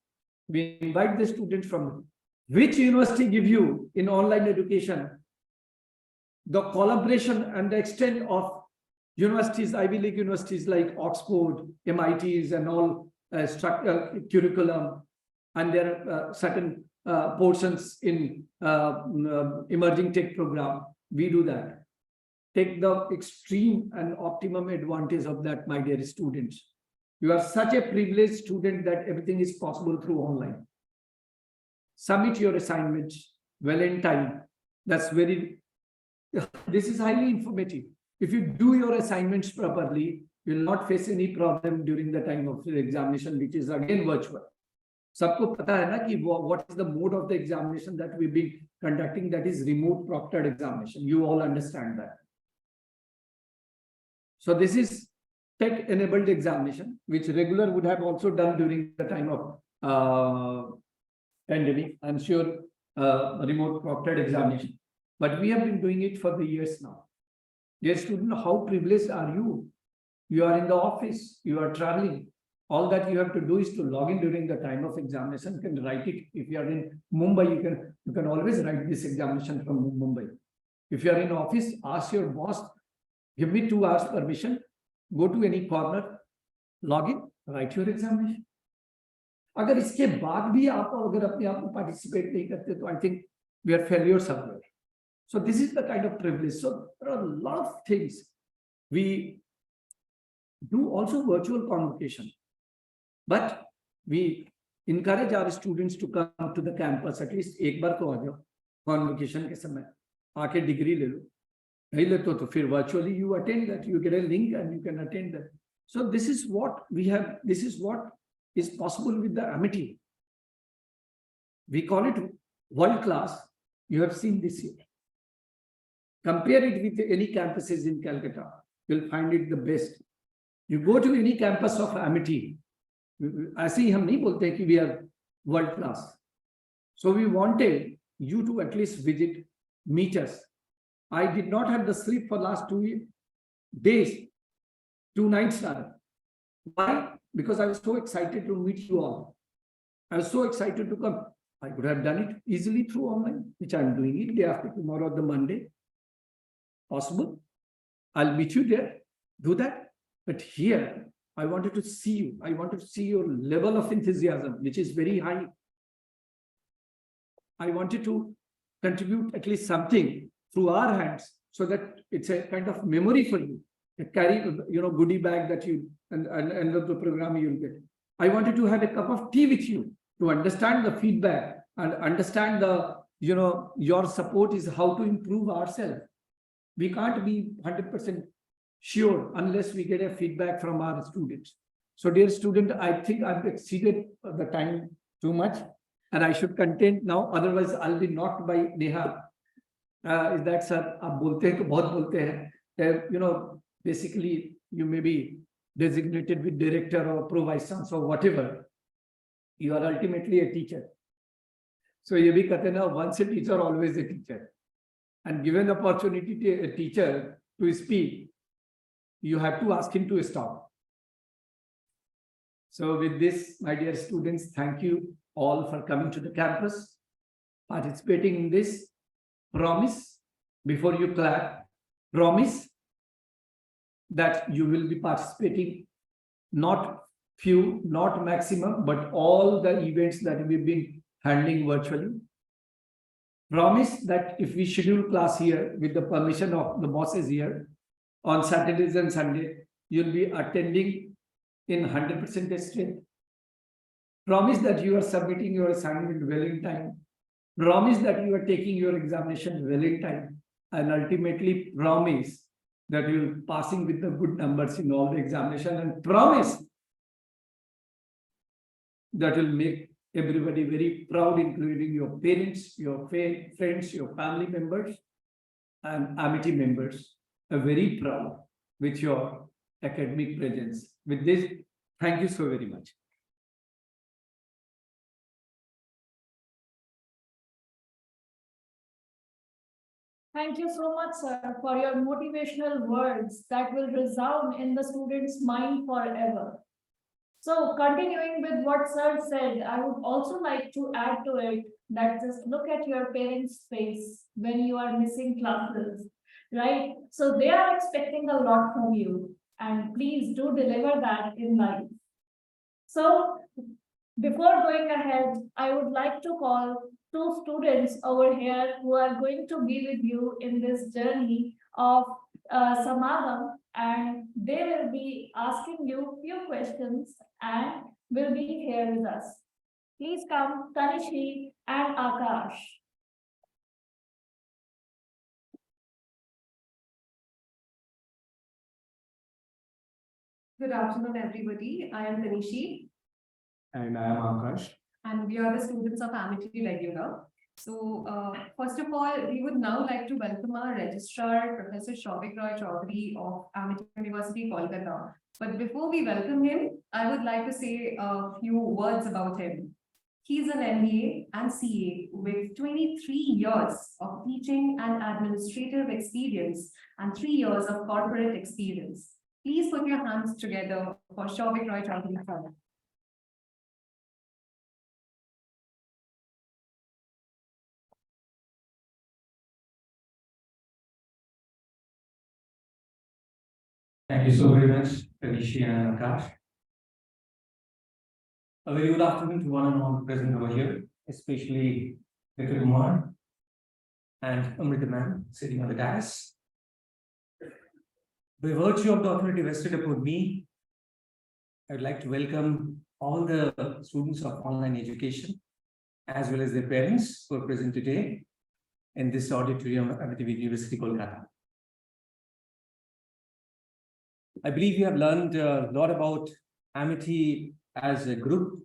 We invite the students from which university give you in online education the collaboration and the extent of universities, Ivy League universities like Oxford, MITs, and all curriculum, and there are certain portions in emerging tech program. We do that. Take the extreme and optimum advantage of that, my dear students. You are such a privileged student that everything is possible through online. Submit your assignments well in time. This is highly informative. If you do your assignments properly, you will not face any problem during the time of the examination, which is again virtual. Sabko pata hai na ki what is the mode of the examination that we've been conducting, that is remote proctored examination. You all understand that. So this is tech-enabled examination, which regular would have also done during the time of pandemic. I'm sure remote proctored examination. But we have been doing it for the years now. Dear student, how privileged are you? You are in the office, you are traveling. All that you have to do is to log in during the time of examination. You can write it. If you are in Mumbai, you can always write this examination from Mumbai. If you are in office, ask your boss, give me 2 hours permission, go to any corner, log in, write your examination. अगर इसके बाद भी आप अगर अपने आप को participate नहीं करते तो I think we are failure somewhere. So this is the kind of privilege. So there are a lot of things. We do also virtual convocation, but we encourage our students to come to the campus at least एक बार तो आ जाओ convocation के समय आके degree ले लो, नहीं ले तो फिर virtually you attend that, you get a link and you can attend that. So this is what we have, this is what is possible with the Amity. We call it world class. You have seen this year. Compare it with any campuses in Calcutta, you'll find it the best. You go to any campus of Amity, ऐसे ही हम नहीं बोलते कि we are world class. So we wanted you to at least visit, meet us. I did not have the sleep for last 2 days, 2 nights rather. Why? Because I was so excited to meet you all. I was so excited to come. I could have done it easily through online, which I'm doing it day after tomorrow, the Monday. Possible. I'll meet you there. Do that. But here, I wanted to see you. I wanted to see your level of enthusiasm, which is very high. I wanted to contribute at least something through our hands so that it's a kind of memory for you. A carry, goodie bag that you, and end of the program you'll get. I wanted to have a cup of tea with you to understand the feedback and understand the, your support is how to improve ourselves. We can't be 100% sure unless we get a feedback from our students. So dear student, I think I've exceeded the time too much and I should contain now, otherwise I'll be knocked by Neha. Is that, sir, aap bolte hain to bahut bolte hain. Basically you may be designated with director or pro vice chancellor or whatever. You are ultimately a teacher. So ye bhi kehte na, once a teacher, always a teacher. And given the opportunity to a teacher to speak, you have to ask him to stop. So with this, my dear students, thank you all for coming to the campus, participating in this. Promise, before you clap, promise that you will be participating, not few, not maximum, but all the events that we've been handling virtually. Promise that if we schedule class here with the permission of the bosses here on Saturdays and Sunday, you'll be attending in 100% strength. Promise that you are submitting your assignment well in time. Promise that you are taking your examination well in time. And ultimately promise that you're passing with the good numbers in all the examination, and promise that will make everybody very proud, including your parents, your friends, your family members, and Amity members are very proud with your academic presence. With this, thank you so very much. Thank you so much, sir, for your motivational words that will resound in the students' mind forever. So continuing with what sir said, I would also like to add to it that just look at your parents' face when you are missing classes, right? So they are expecting a lot from you, and please do deliver that in life. So before going ahead, I would like to call 2 students over here who are going to be with you in this journey of Samagam, and they will be asking you few questions and will be here with us. Please come, Tanishi and Akash. Good afternoon, everybody. I am Tanishi. And I am Akash. And we are the students of Amity Regular. So, first of all, we would now like to welcome our registrar, Professor Shouvik Roy Chaudhary of Amity University, Kolkata. But before we welcome him, I would like to say a few words about him. He's an MBA and CA with 23 years of teaching and administrative experience and 3 years of corporate experience. Please put your hands together for Shouvik Roy Chaudhary. Thank you so very much, Tanishi and Akash. A very good afternoon to one and all present over here, especially Dr. Kumar, and Amrita ma'am sitting on the dais. By virtue of the authority vested upon me, I would like to welcome all the students of online education, as well as their parents who are present today in this auditorium at the University Kolkata. I believe you have learned a lot about Amity as a group,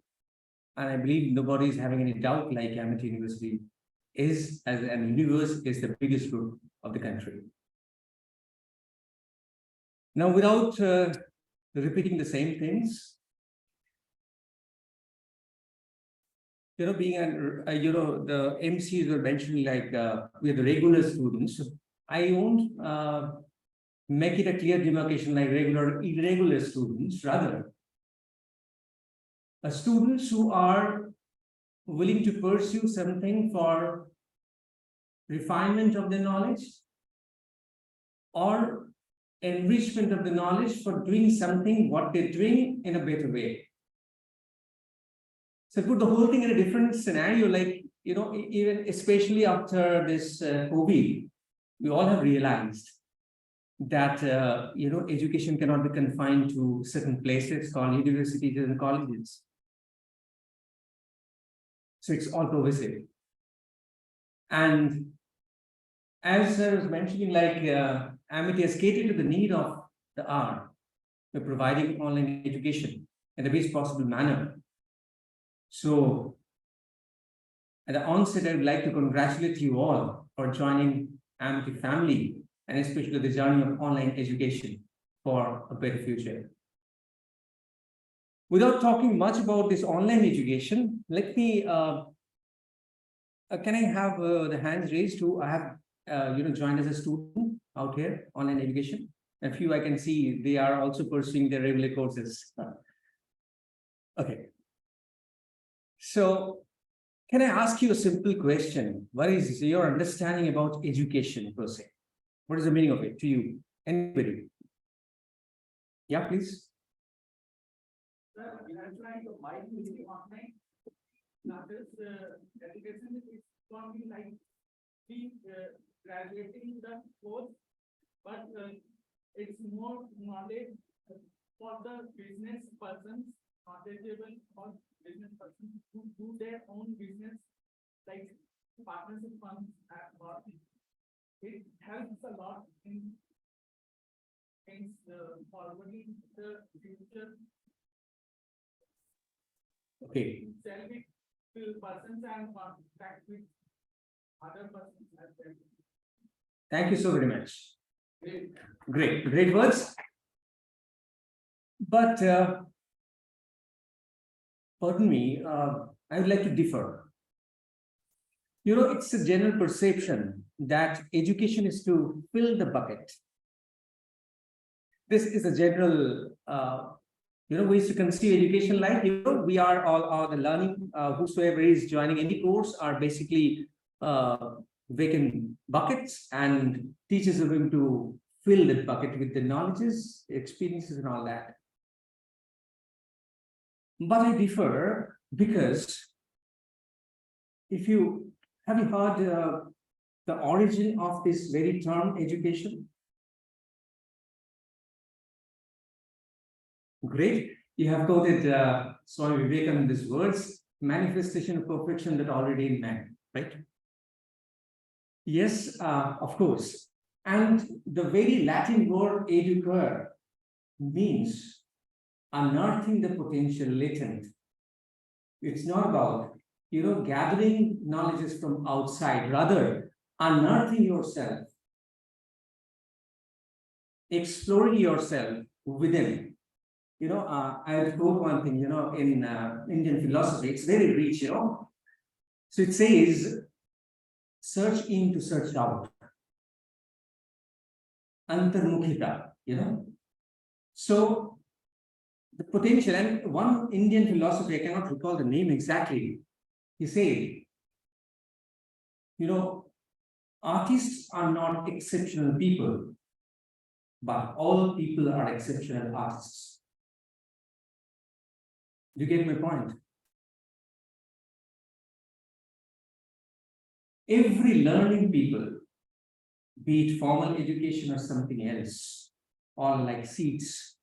and I believe nobody is having any doubt like Amity University is, as an universe, is the biggest group of the country. Now, without repeating the same things, being an, the MCs were mentioning like we are the regular students. I won't make it a clear demarcation like regular, irregular students, rather, students who are willing to pursue something for refinement of the knowledge or enrichment of the knowledge for doing something what they're doing in a better way. So put the whole thing in a different scenario, like, even especially after this COVID, we all have realized that, education cannot be confined to certain places called universities and colleges. So it's all pervasive. And as I was mentioning, like Amity has catered to the need of the hour by providing online education in the best possible manner. So at the onset, I would like to congratulate you all for joining Amity family, and especially the journey of online education for a better future. Without talking much about this online education, let me, can I have the hands raised who have, joined as a student out here, online education? A few I can see, they are also pursuing their regular courses. Okay. So, can I ask you a simple question? What is your understanding about education per se? What is the meaning of it to you? Anybody? Yeah, please. Sir, we are trying to buy online. Now, this education is going to be like graduating the course, but it's more knowledge for the business persons, knowledgeable for business persons who do their own business, like partnership funds or it helps a lot in forwarding the future. Okay. Sell it to persons and contact with other persons as well. Thank you so very much. Great words. But pardon me, I would like to differ. It's a general perception that education is to fill the bucket. This is a general, ways to conceive education like, we are all the learning, whosoever is joining any course are basically vacant buckets, and teachers are going to fill that bucket with the knowledges, experiences, and all that. But I differ because have you heard the origin of this very term education? Great. You have quoted Swami Vivekananda's words, manifestation of perfection that already in man, right? Yes, of course. And the very Latin word educare means unearthing the potential latent. It's not about, gathering knowledges from outside, rather unearthing yourself, exploring yourself within. I'll quote one thing, in Indian philosophy, it's very rich, So it says, search in to search out. Antarmukhita, So the potential, and one Indian philosophy, I cannot recall the name exactly, he said, artists are not exceptional people, but all people are exceptional artists. You get my point? every learning people, be it formal education or something else, all like seeds.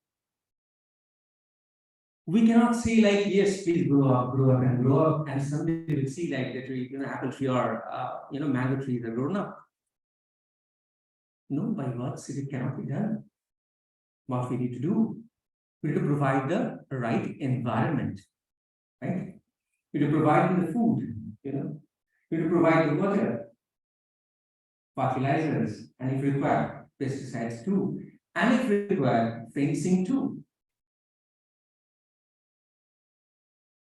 We cannot say like, yes, please grow up and grow up, and someday we'll see like the tree, apple tree or mango trees are grown up. No, by words it cannot be done. What we need to do, we need to provide the right environment, right? We need to provide the food, we need to provide the water, fertilizers, and if required, pesticides too, and if required, fencing too.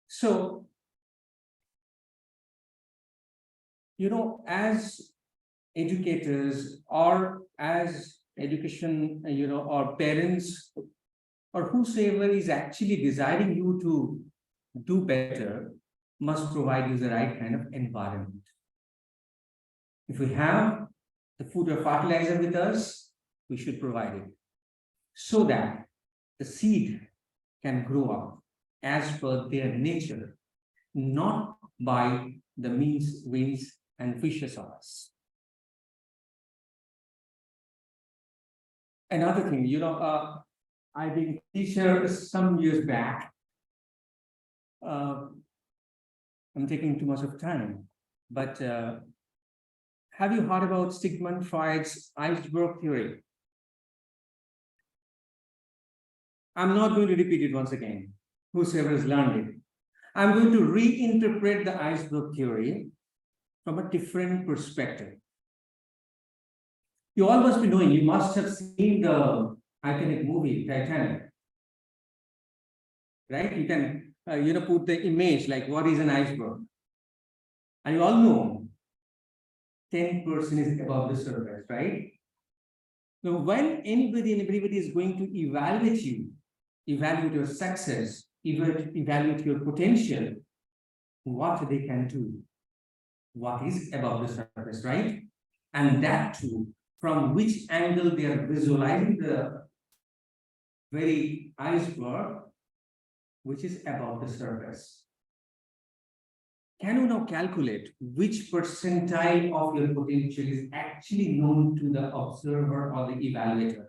So, as educators or as education, or parents or whosoever is actually desiring you to do better, must provide you the right kind of environment. If we have the food or fertilizer with us, we should provide it so that the seed can grow up as per their nature, not by the means, ways, and wishes of us. Another thing, I've been a teacher some years back. I'm taking too much of time, but have you heard about Sigmund Freud's iceberg theory? I'm not going to repeat it once again, whosoever has learned it. I'm going to reinterpret the iceberg theory from a different perspective. You all must be knowing, you must have seen the iconic movie Titanic, right? You can put the image like what is an iceberg, and you all know 10% is above the surface, right? So when anybody and everybody is going to evaluate you, evaluate your success, evaluate your potential, what they can do, what is above the surface, right? And that too, from which angle they are visualizing the very iceberg, which is above the surface. Can you now calculate which percentile of your potential is actually known to the observer or the evaluator?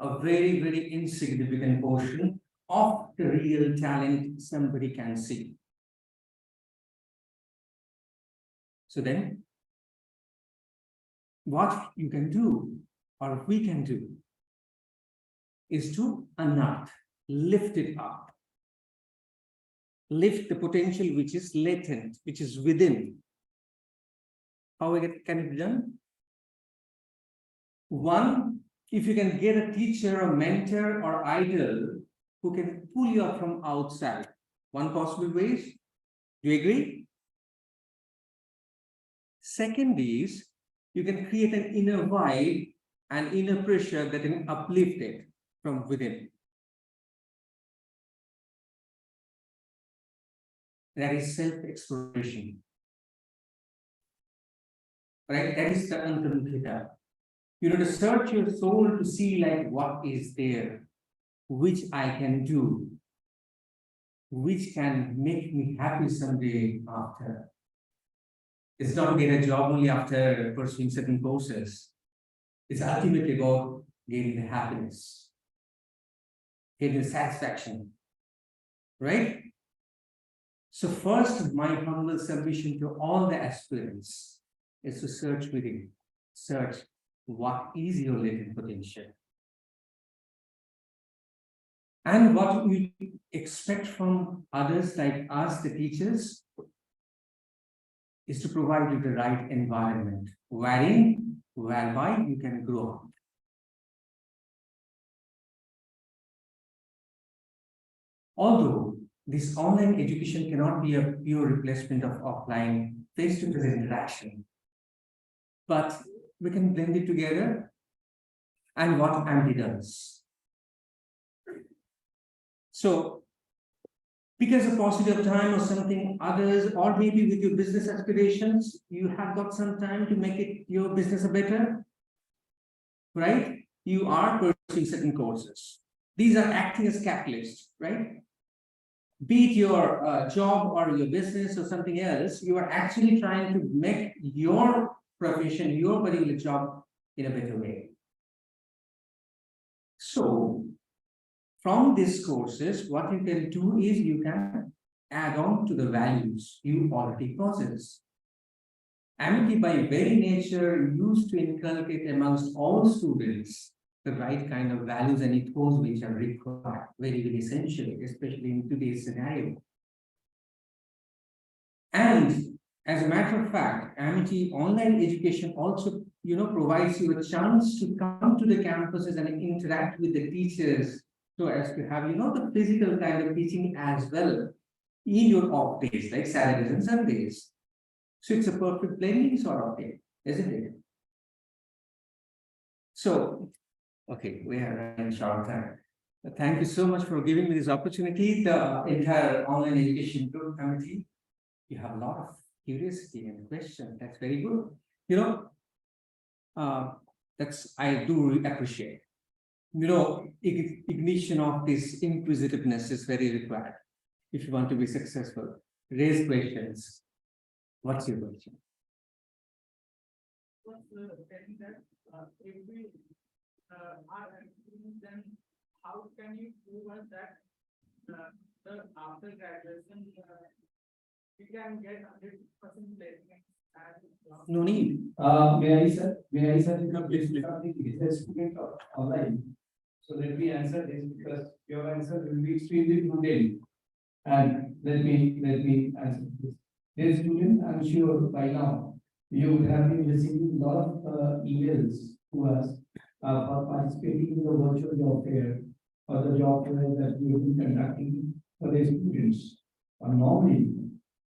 A very, very insignificant portion of the real talent somebody can see. So then, what you can do, or we can do, is to unearth, lift it up. Lift the potential which is latent, which is within. How can it be done? One, if you can get a teacher, a mentor, or idol who can pull you up from outside. One possible way is, do you agree? Second is, you can create an inner vibe and inner pressure that can uplift it from within. That is self-exploration. Right? That is the antarmukhita. To search your soul to see like what is there, which I can do, which can make me happy someday after. It's not to get a job only after pursuing certain courses. It's ultimately about getting the happiness, getting the satisfaction, right? So first, my humble submission to all the aspirants is to search within, search what is your latent potential. And what we expect from others like us, the teachers, is to provide you the right environment whereby you can grow up. Although this online education cannot be a pure replacement of offline face-to-face interaction, but we can blend it together. And what AMD does. So, because of paucity of time or something others, or maybe with your business aspirations, you have got some time to make it your business better, right? You are pursuing certain courses. These are acting as catalysts, right? be it your job or your business or something else, you are actually trying to make your profession, your particular job in a better way. So from these courses, what you can do is you can add on to the values you already possess. Amity by very nature used to inculcate amongst all students the right kind of values and ethos which are required, very, very essential, especially in today's scenario. And as a matter of fact, Amity online education also, provides you a chance to come to the campuses and interact with the teachers, so as to have, the physical kind of teaching as well in your off days, like Saturdays and Sundays. So it's a perfect blending sort of thing, isn't it? So, okay, we are running short of time. Thank you so much for giving me this opportunity. The entire online education group committee, you have a lot of curiosity and questions. That's very good. That's I do appreciate. Ignition of this inquisitiveness is very required if you want to be successful. Raise questions. What's your question? Saying that if we are then how can you prove us that the after graduation we can get 100% placement? No need. May I, sir? May I, sir, please something is a student online. So let me answer this because your answer will be extremely mundane. And let me answer this. Dear student, I'm sure by now you would have been receiving a lot of emails to us for participating in the virtual job fair or the job fair that we have been conducting for the students. Normally,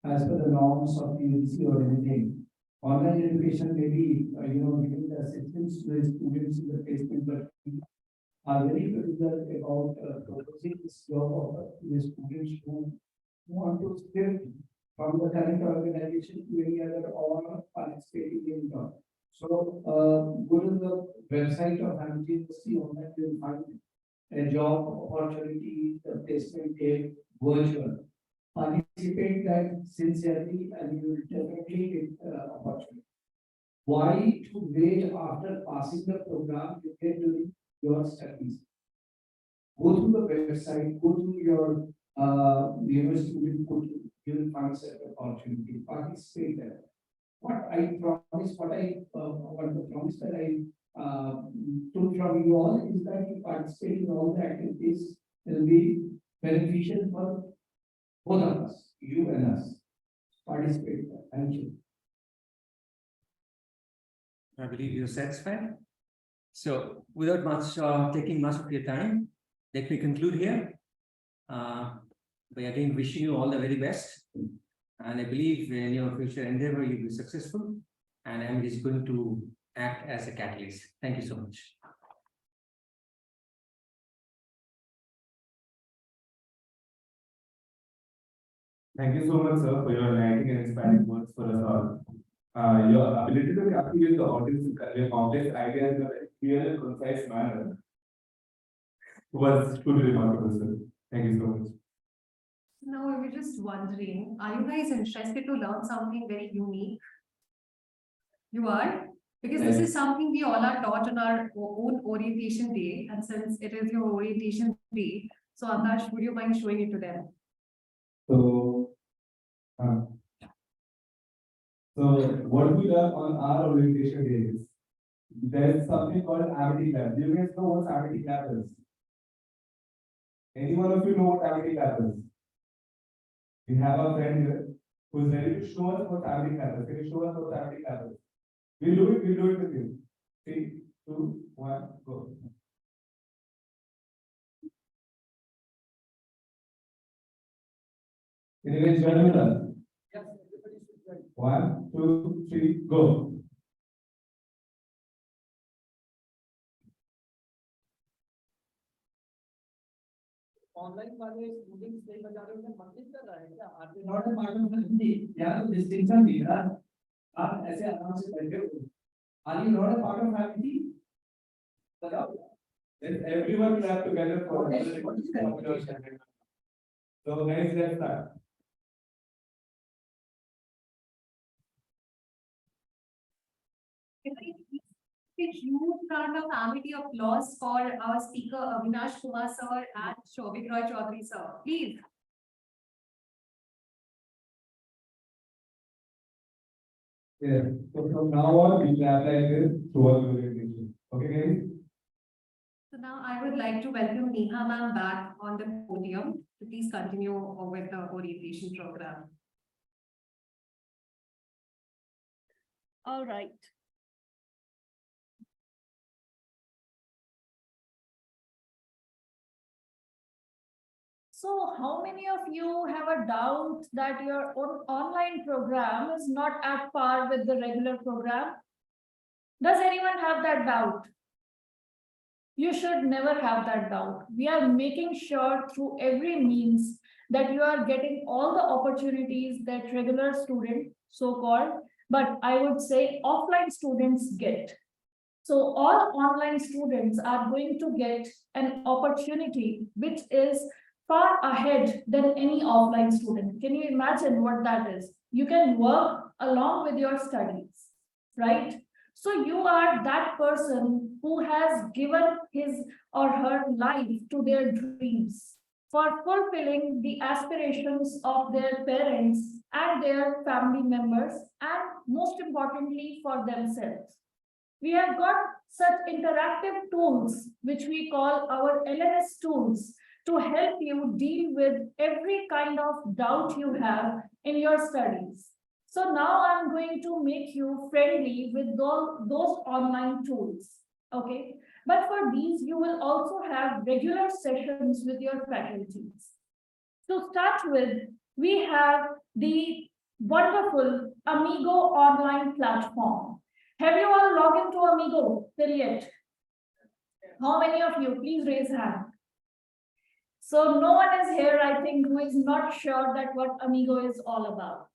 as per the norms of the UGC or anything, online education may be, giving the assistance to the students in the placement, but we are very particular about proposing this job offer to the students who want to shift from the current organization to any other or participating in job. So, go to the website of Amity University online, you will find a job opportunity, the placement day, virtual. Participate that sincerely and you will definitely get opportunity. Why to wait after passing the program you get during your studies? Go to the website, go to your university, you will find such opportunity, participate there. What I promise, what the promise that I took from you all is that you participate in all the activities will be beneficial for both of us, you and us. Participate. Thank you. I believe you're satisfied. So without much taking much of your time, let me conclude here. By again wishing you all the very best. And I believe in your future endeavor, you'll be successful. And I'm just going to act as a catalyst. Thank you so much. Thank you so much, sir, for your enlightening and inspiring words for us all. Your ability to captivate the audience and convey complex ideas in a very clear and concise manner was truly remarkable, sir. Thank you so much. Now, we were just wondering, are you guys interested to learn something very unique? You are? Because this is something we all are taught on our own orientation day. And since it is your orientation day, so Akash, would you mind showing it to them? So what we learn on our orientation day is there's something called Amity Lab. Do you guys know what Amity Lab is? Any one of you know what Amity Lab is? We have a friend here who's ready to show us what Amity Lab is. Can you show us what Amity Lab is? We'll do it with you. 3, 2, 1, go. Can you guys join with us? Yes, everybody should join. 1, 2, 3, go. Online वाले students नहीं बजा रहे हैं मंदिर कर रहा है क्या आगे Not a part of the Hindi. यहाँ तो distinction दिख रहा है. आप ऐसे आराम से बैठे हो. Are you not a part of Amity? बताओ. Then everyone clap together for What is that? So guys, let's start. A huge round of amity applause for our speaker Avinash Kumar sir and Shobhik Roy Chaudhary sir. Please. Yeah. So from now on, we clap like this throughout the presentation. Okay, guys? So now I would like to welcome Neha ma'am back on the podium to please continue with the orientation program. All right. So how many of you have a doubt that your online program is not at par with the regular program? Does anyone have that doubt? You should never have that doubt. We are making sure through every means that you are getting all the opportunities that regular student, so-called, but I would say offline students get. So all online students are going to get an opportunity which is far ahead than any offline student. Can you imagine what that is? You can work along with your studies, right? So you are that person who has given his or her life to their dreams for fulfilling the aspirations of their parents and their family members, and most importantly for themselves. We have got such interactive tools, which we call our LMS tools, to help you deal with every kind of doubt you have in your studies. So now I'm going to make you friendly with those online tools, okay? But for these, you will also have regular sessions with your faculties. To start with, we have the wonderful Amigo online platform. Have you all logged into Amigo till yet? How many of you? Please raise hand. So no one is here, I think, who is not sure that what Amigo is all about.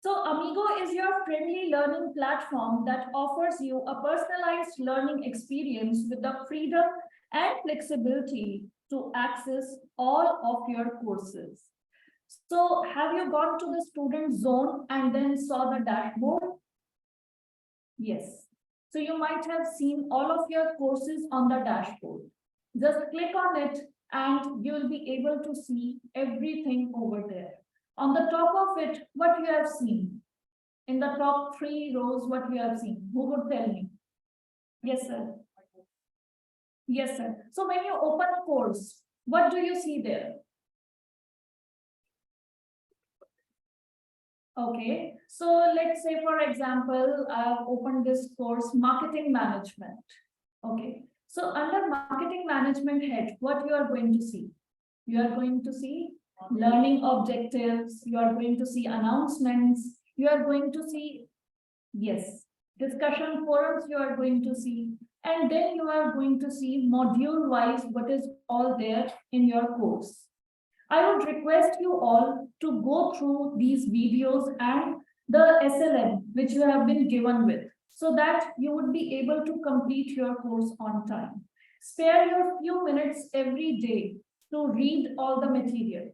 So Amigo is your friendly learning platform that offers you a personalized learning experience with the freedom and flexibility to access all of your courses. So have you gone to the student zone and then saw the dashboard? Yes. So you might have seen all of your courses on the dashboard. Just click on it and you will be able to see everything over there. On the top of it, what you have seen? In the top 3 rows, what you have seen? Who would tell me? Yes, sir. Yes, sir. So when you open a course, what do you see there? Okay, so let's say, for example, I've opened this course, Marketing Management. Okay, so under Marketing Management head, what you are going to see? You are going to see learning objectives, you are going to see announcements, you are going to see, yes, discussion forums you are going to see, and then you are going to see module-wise what is all there in your course. I would request you all to go through these videos and the SLM which you have been given with, so that you would be able to complete your course on time. Spare your few minutes every day to read all the material.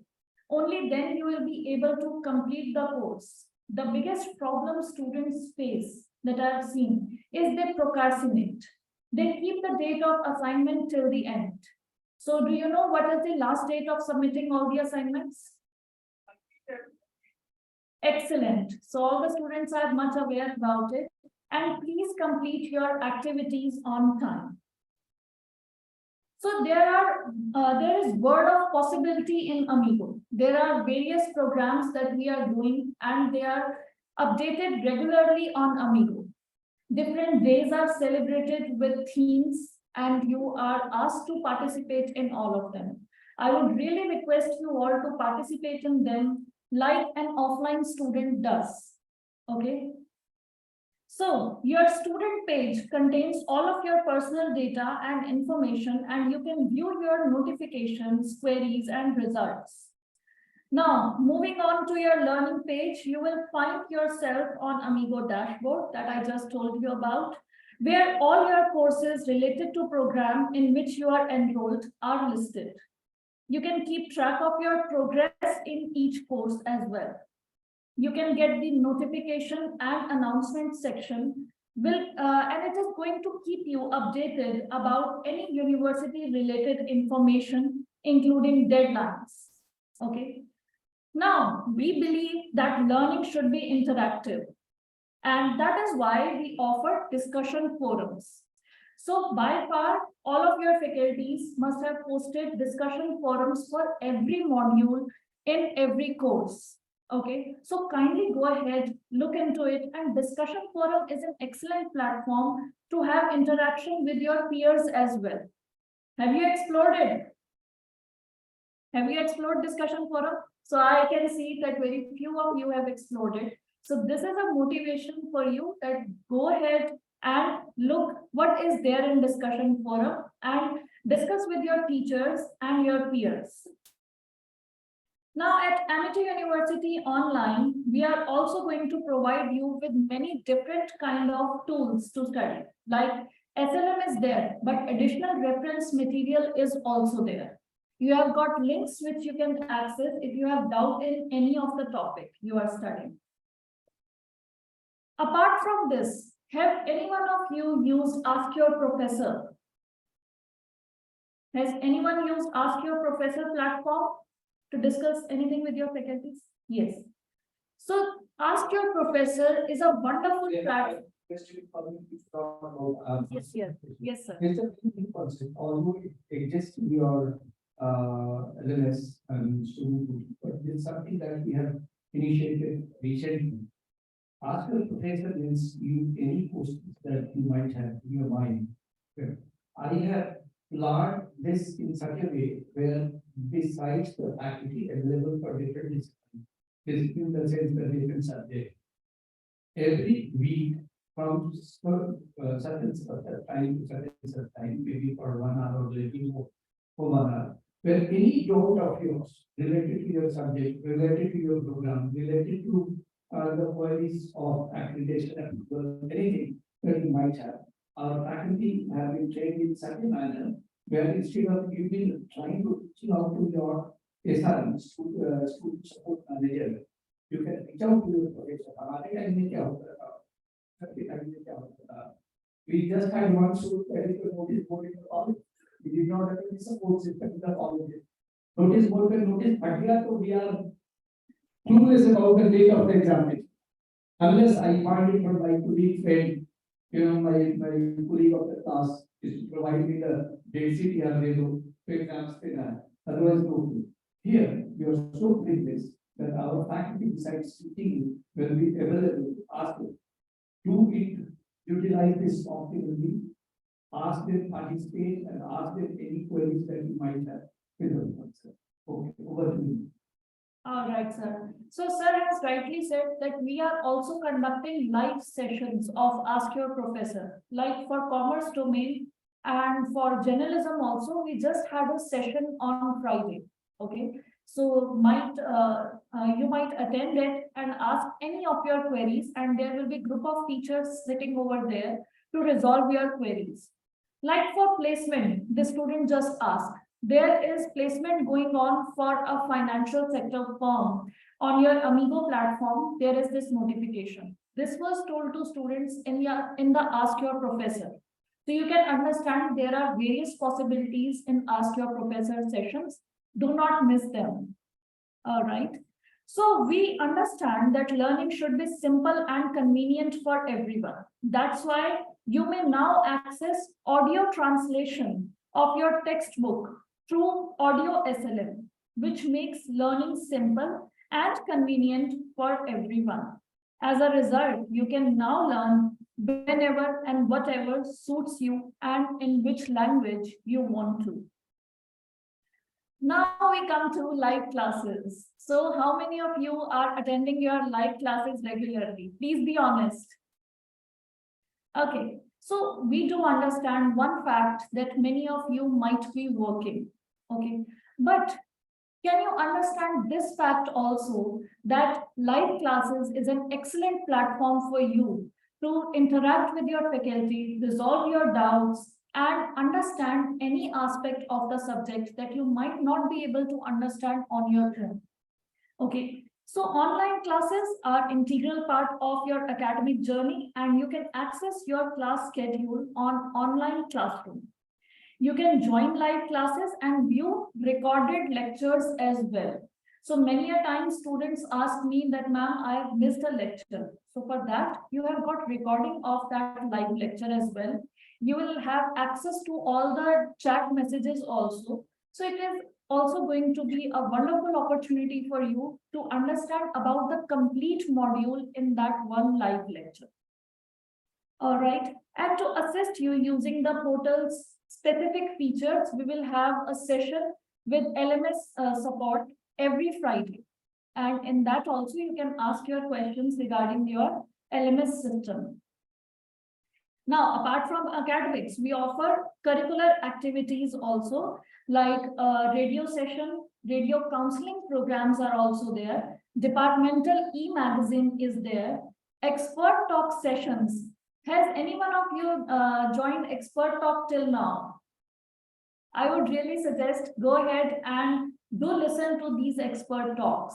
Only then you will be able to complete the course. The biggest problem students face that I have seen is they procrastinate. They keep the date of assignment till the end. So do you know what is the last date of submitting all the assignments? Excellent. So all the students are much aware about it. And please complete your activities on time. So there is word of possibility in Amigo. There are various programs that we are doing and they are updated regularly on Amigo. Different days are celebrated with themes and you are asked to participate in all of them. I would really request you all to participate in them like an offline student does. Okay. So your student page contains all of your personal data and information, and you can view your notifications, queries, and results. Now, moving on to your learning page, you will find yourself on Amigo dashboard that I just told you about, where all your courses related to program in which you are enrolled are listed. You can keep track of your progress in each course as well. You can get the notification and announcement section and it is going to keep you updated about any university related information, including deadlines. Okay. Now, we believe that learning should be interactive, and that is why we offer discussion forums. So by far, all of your faculties must have posted discussion forums for every module in every course. Okay, so kindly go ahead, look into it, and discussion forum is an excellent platform to have interaction with your peers as well. Have you explored it? Have you explored discussion forum? So I can see that very few of you have explored it. So this is a motivation for you that go ahead and look what is there in discussion forum and discuss with your teachers and your peers. Now at Amity University Online, we are also going to provide you with many different kind of tools to study. Like SLM is there, but additional reference material is also there. You have got links which you can access if you have doubt in any of the topic you are studying. Apart from this, have any one of you used Ask Your Professor? Has anyone used Ask Your Professor platform to discuss anything with your faculties? Yes. So Ask Your Professor is a wonderful platform. Yes, yes, yes, sir. It's a very big concept, although it exists in your LMS and student, but it's something that we have initiated recently. Ask your professor means you any questions that you might have in your mind. I have planned this in such a way where besides the faculty available for different disciplines, in the sense the different subject, every week from such and such a time to such and such time, maybe for 1 hour or maybe more for 1 hour, where any doubt of yours related to your subject, related to your program, related to the queries of accreditation and anything that you might have, our faculty have been trained in such a manner where instead of you been trying to reach out to your SRM, student support manager, you can reach out to your professor. We just had one student medical notice board in the college. We did not have any support system in the college. Notice board and notice, but we are clueless about the date of the examination. Unless I find it from my colleague friend, my colleague of the class is to provide me the date sheet to exams. Otherwise, no. Here, we are so privileged that our faculty decides to will be available to ask them. Do it, utilize this opportunity, ask them, participate, and ask them any queries that you might have with them. Okay, over to you. All right, sir. So, sir has rightly said that we are also conducting live sessions of Ask Your Professor, like for commerce domain and for journalism also. We just had a session on Friday. Okay, so you might attend it and ask any of your queries, and there will be a group of teachers sitting over there to resolve your queries. Like for placement, the student just asked. There is placement going on for a financial sector firm. On your Amigo platform, there is this notification. This was told to students in the Ask Your Professor. So you can understand there are various possibilities in Ask Your Professor sessions. Do not miss them. All right. So we understand that learning should be simple and convenient for everyone. That's why you may now access audio translation of your textbook through Audio SLM, which makes learning simple and convenient for everyone. As a result, you can now learn whenever and whatever suits you and in which language you want to. Now we come to live classes. So how many of you are attending your live classes regularly? Please be honest. Okay, so we do understand one fact that many of you might be working. Okay, but can you understand this fact also, that live classes is an excellent platform for you to interact with your faculty, resolve your doubts, and understand any aspect of the subject that you might not be able to understand on your own. Okay, so online classes are integral part of your academic journey, and you can access your class schedule on online classroom. You can join live classes and view recorded lectures as well. So many a time students ask me that, ma'am, I've missed a lecture. So for that, you have got recording of that live lecture as well. You will have access to all the chat messages also. So it is also going to be a wonderful opportunity for you to understand about the complete module in that one live lecture. All right, and to assist you using the portal's specific features, we will have a session with LMS support every Friday. And in that also, you can ask your questions regarding your LMS system. Now, apart from academics, we offer curricular activities also, like radio session, radio counseling programs are also there. Departmental e-magazine is there. Expert talk sessions. Has any one of you joined Expert Talk till now? I would really suggest go ahead and do listen to these expert talks.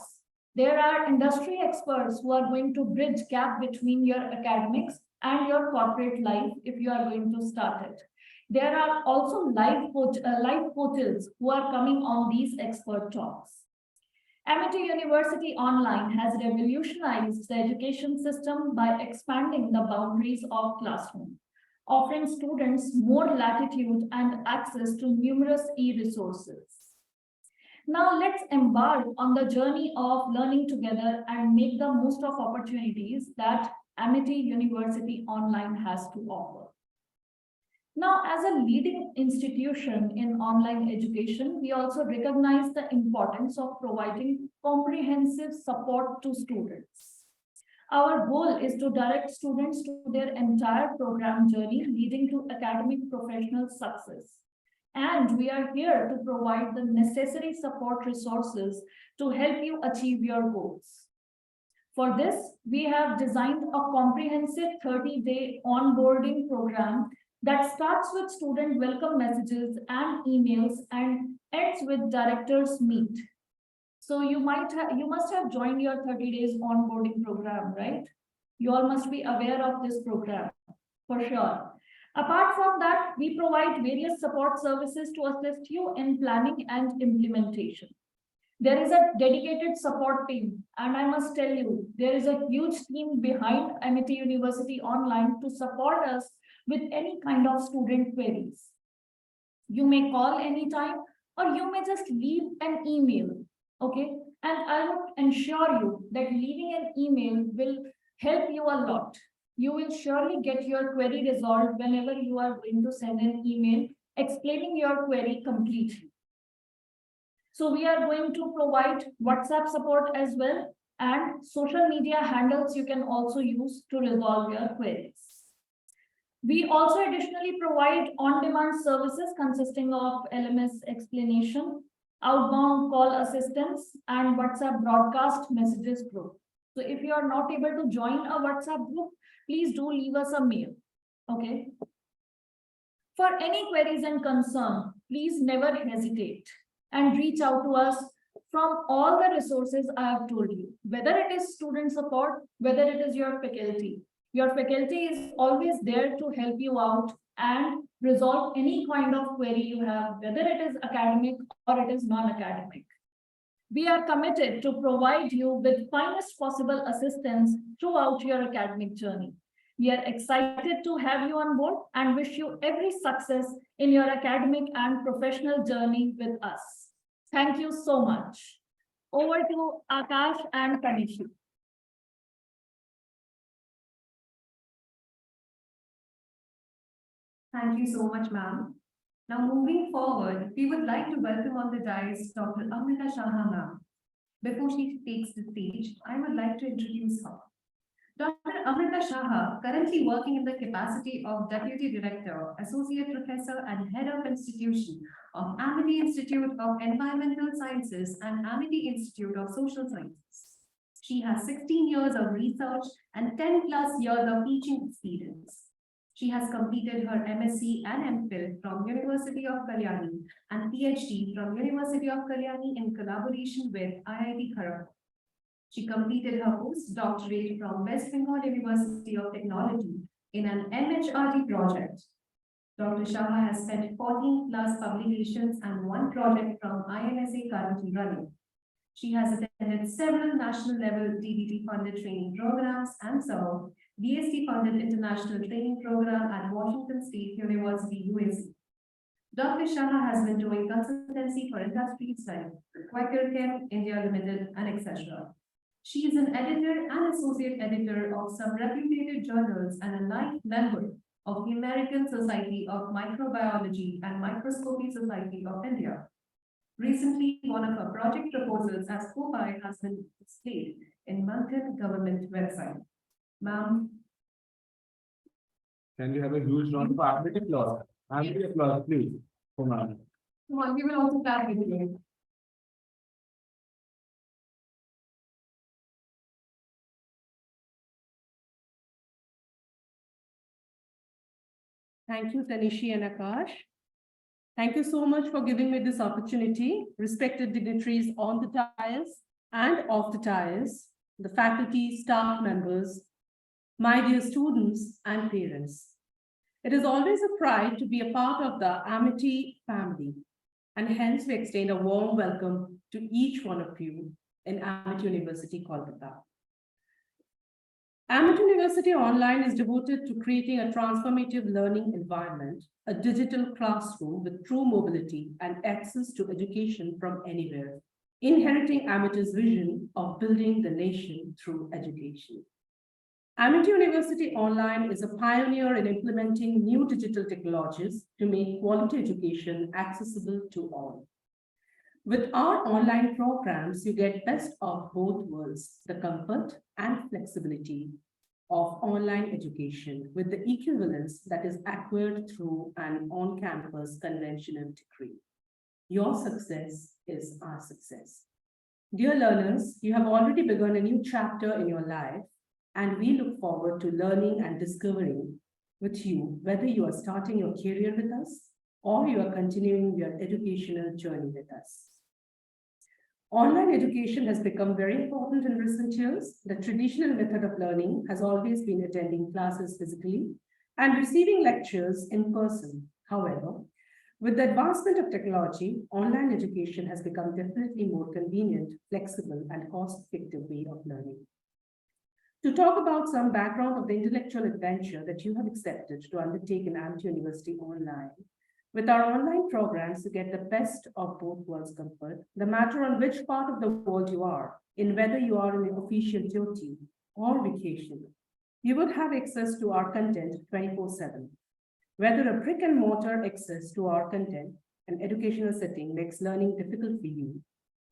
There are industry experts who are going to bridge gap between your academics and your corporate life if you are going to start it. There are also live portals who are coming on these expert talks. Amity University Online has revolutionized the education system by expanding the boundaries of classroom, offering students more latitude and access to numerous e-resources. Now let's embark on the journey of learning together and make the most of opportunities that Amity University Online has to offer. Now, as a leading institution in online education, we also recognize the importance of providing comprehensive support to students. Our goal is to direct students to their entire program journey, leading to academic professional success. And we are here to provide the necessary support resources to help you achieve your goals. For this, we have designed a comprehensive 30-day onboarding program that starts with student welcome messages and emails and ends with directors meet. So you must have joined your 30 days onboarding program, right? You all must be aware of this program for sure. Apart from that, we provide various support services to assist you in planning and implementation. There is a dedicated support team, and I must tell you, there is a huge team behind Amity University Online to support us with any kind of student queries. You may call anytime, or you may just leave an email, okay? And I would ensure you that leaving an email will help you a lot. You will surely get your query resolved whenever you are going to send an email explaining your query completely. So we are going to provide WhatsApp support as well, and social media handles you can also use to resolve your queries. We also additionally provide on-demand services consisting of LMS explanation, outbound call assistance, and WhatsApp broadcast messages group. So if you are not able to join a WhatsApp group, please do leave us a mail, okay? For any queries and concern, please never hesitate and reach out to us from all the resources I have told you, whether it is student support, whether it is your faculty. Your faculty is always there to help you out and resolve any kind of query you have, whether it is academic or it is non-academic. We are committed to provide you with finest possible assistance throughout your academic journey. We are excited to have you on board and wish you every success in your academic and professional journey with us. Thank you so much. Over to Akash and Kanishi. Thank you so much, ma'am. Now, moving forward, we would like to welcome on the dais Dr. Amrita Shaha, ma'am. Before she takes the stage, I would like to introduce her. Dr. Amrita Shaha, currently working in the capacity of Deputy Director, Associate Professor and Head of Institution of Amity Institute of Environmental Sciences and Amity Institute of Social Sciences. She has 16 years of research and 10+ years of teaching experience. She has completed her MSc and MPhil from University of Kalyani and PhD from University of Kalyani in collaboration with IIT Kharagpur. She completed her postdoctorate from West Bengal University of Technology in an MHRD project. Dr. Shah has spent 14 plus publications and one project from INSA currently running. She has attended several national level DBT funded training programs and served BSc funded international training program at Washington State University, USA. Dr. Shah has been doing consultancy for industries like Quaker Chem, India Limited, and etc. She is an editor and associate editor of some reputed journals and a life member of the American Society of Microbiology and Microscopy Society of India. Recently, one of her project proposals as co-pilot has been displayed in Mountain Government website. Ma'am, Can we have a huge round of applause? Applause, please. Come on. come on, we will also clap with you. Thank you, Tanishi and Akash. Thank you so much for giving me this opportunity, respected dignitaries on the dais and off the dais, the faculty, staff members, my dear students and parents. It is always a pride to be a part of the Amity family, and hence we extend a warm welcome to each one of you in Amity University, Kolkata. Amity University Online is devoted to creating a transformative learning environment, a digital classroom with true mobility and access to education from anywhere, inheriting Amity's vision of building the nation through education. Amity University Online is a pioneer in implementing new digital technologies to make quality education accessible to all. With our online programs, you get best of both worlds, the comfort and flexibility of online education with the equivalence that is acquired through an on-campus conventional degree. Your success is our success. Dear learners, you have already begun a new chapter in your life, and we look forward to learning and discovering with you, whether you are starting your career with us or you are continuing your educational journey with us. Online education has become very important in recent years. The traditional method of learning has always been attending classes physically and receiving lectures in person. However, with the advancement of technology, online education has become definitely more convenient, flexible, and cost-effective way of learning. To talk about some background of the intellectual adventure that you have accepted to undertake in Amity University Online, with our online programs, you get the best of both worlds comfort, no matter on which part of the world you are, in whether you are in official duty or vacation. You would have access to our content 24/7. Whether a brick and mortar access to our content, an educational setting makes learning difficult for you,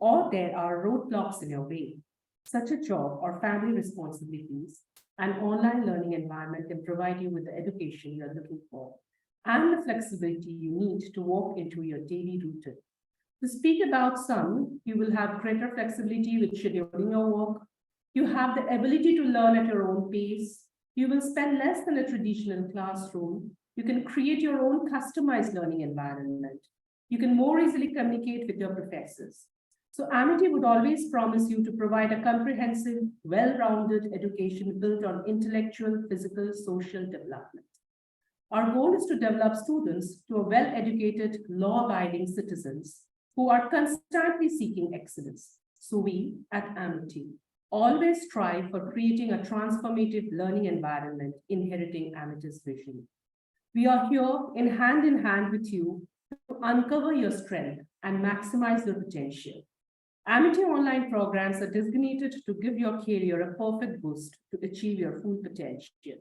or there are roadblocks in your way, such a job or family responsibilities, an online learning environment can provide you with the education you are looking for and the flexibility you need to walk into your daily routine. To speak about some, you will have greater flexibility with scheduling your work. You have the ability to learn at your own pace. You will spend less than a traditional classroom. You can create your own customized learning environment. You can more easily communicate with your professors. So Amity would always promise you to provide a comprehensive, well-rounded education built on intellectual, physical, social development. Our goal is to develop students to a well-educated, law-abiding citizens who are constantly seeking excellence. So we at Amity always strive for creating a transformative learning environment, inheriting Amity's vision. We are here in hand with you to uncover your strength and maximize your potential. Amity online programs are designated to give your career a perfect boost to achieve your full potential.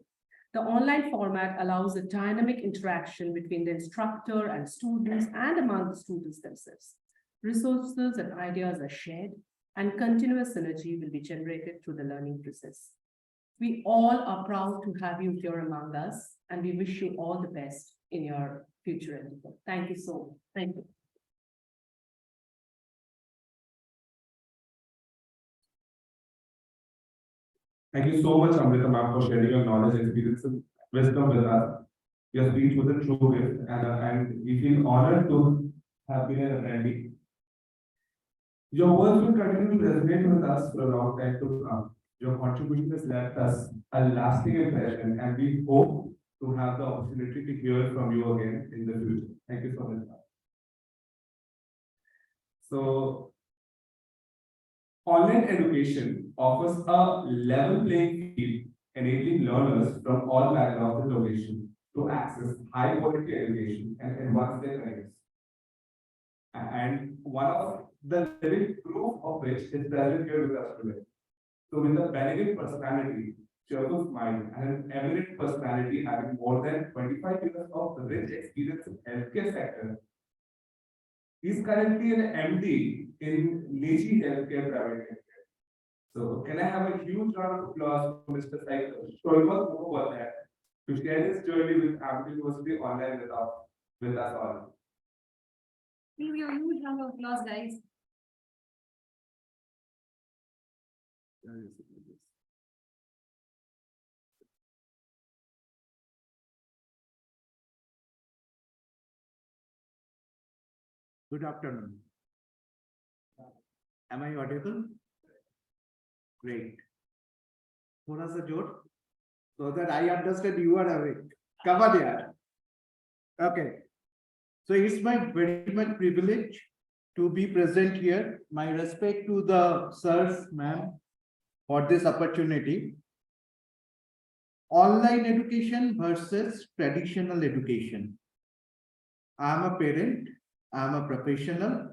The online format allows a dynamic interaction between the instructor and students and among the students themselves. Resources and ideas are shared, and continuous synergy will be generated through the learning process. We all are proud to have you here among us, and we wish you all the best in your future endeavor. Thank you so much. Thank you. Thank you so much, Amrita ma'am, for sharing your knowledge, experience, and wisdom with us. Your speech was a true gift, and we feel honored to have been an attendee. Your words will continue to resonate with us for a long time to come. Your contribution has left us a lasting impression, and we hope to have the opportunity to hear from you again in the future. Thank you so much. So, online education offers a level playing field, enabling learners from all backgrounds and locations to access high quality education and advance their careers. And one of the living proof of which is present here with us today. So with a benevolent personality, cheerful smile, and an eminent personality having more than 25 years of rich experience in healthcare sector, he's currently an MD in Nichi Healthcare Private Limited. So can I have a huge round of applause for Mr. Shoimak Mukhopadhyay to share his journey with Amity University online with us all. Please give a huge round of applause, guys. Good afternoon. Am I audible? Great. थोड़ा सा जोर, so that I understand you are awake. Come on, yaar. Okay. So it's my very much privilege to be present here. My respect to the sirs, ma'am, for this opportunity. Online education versus traditional education. I'm a parent. I'm a professional.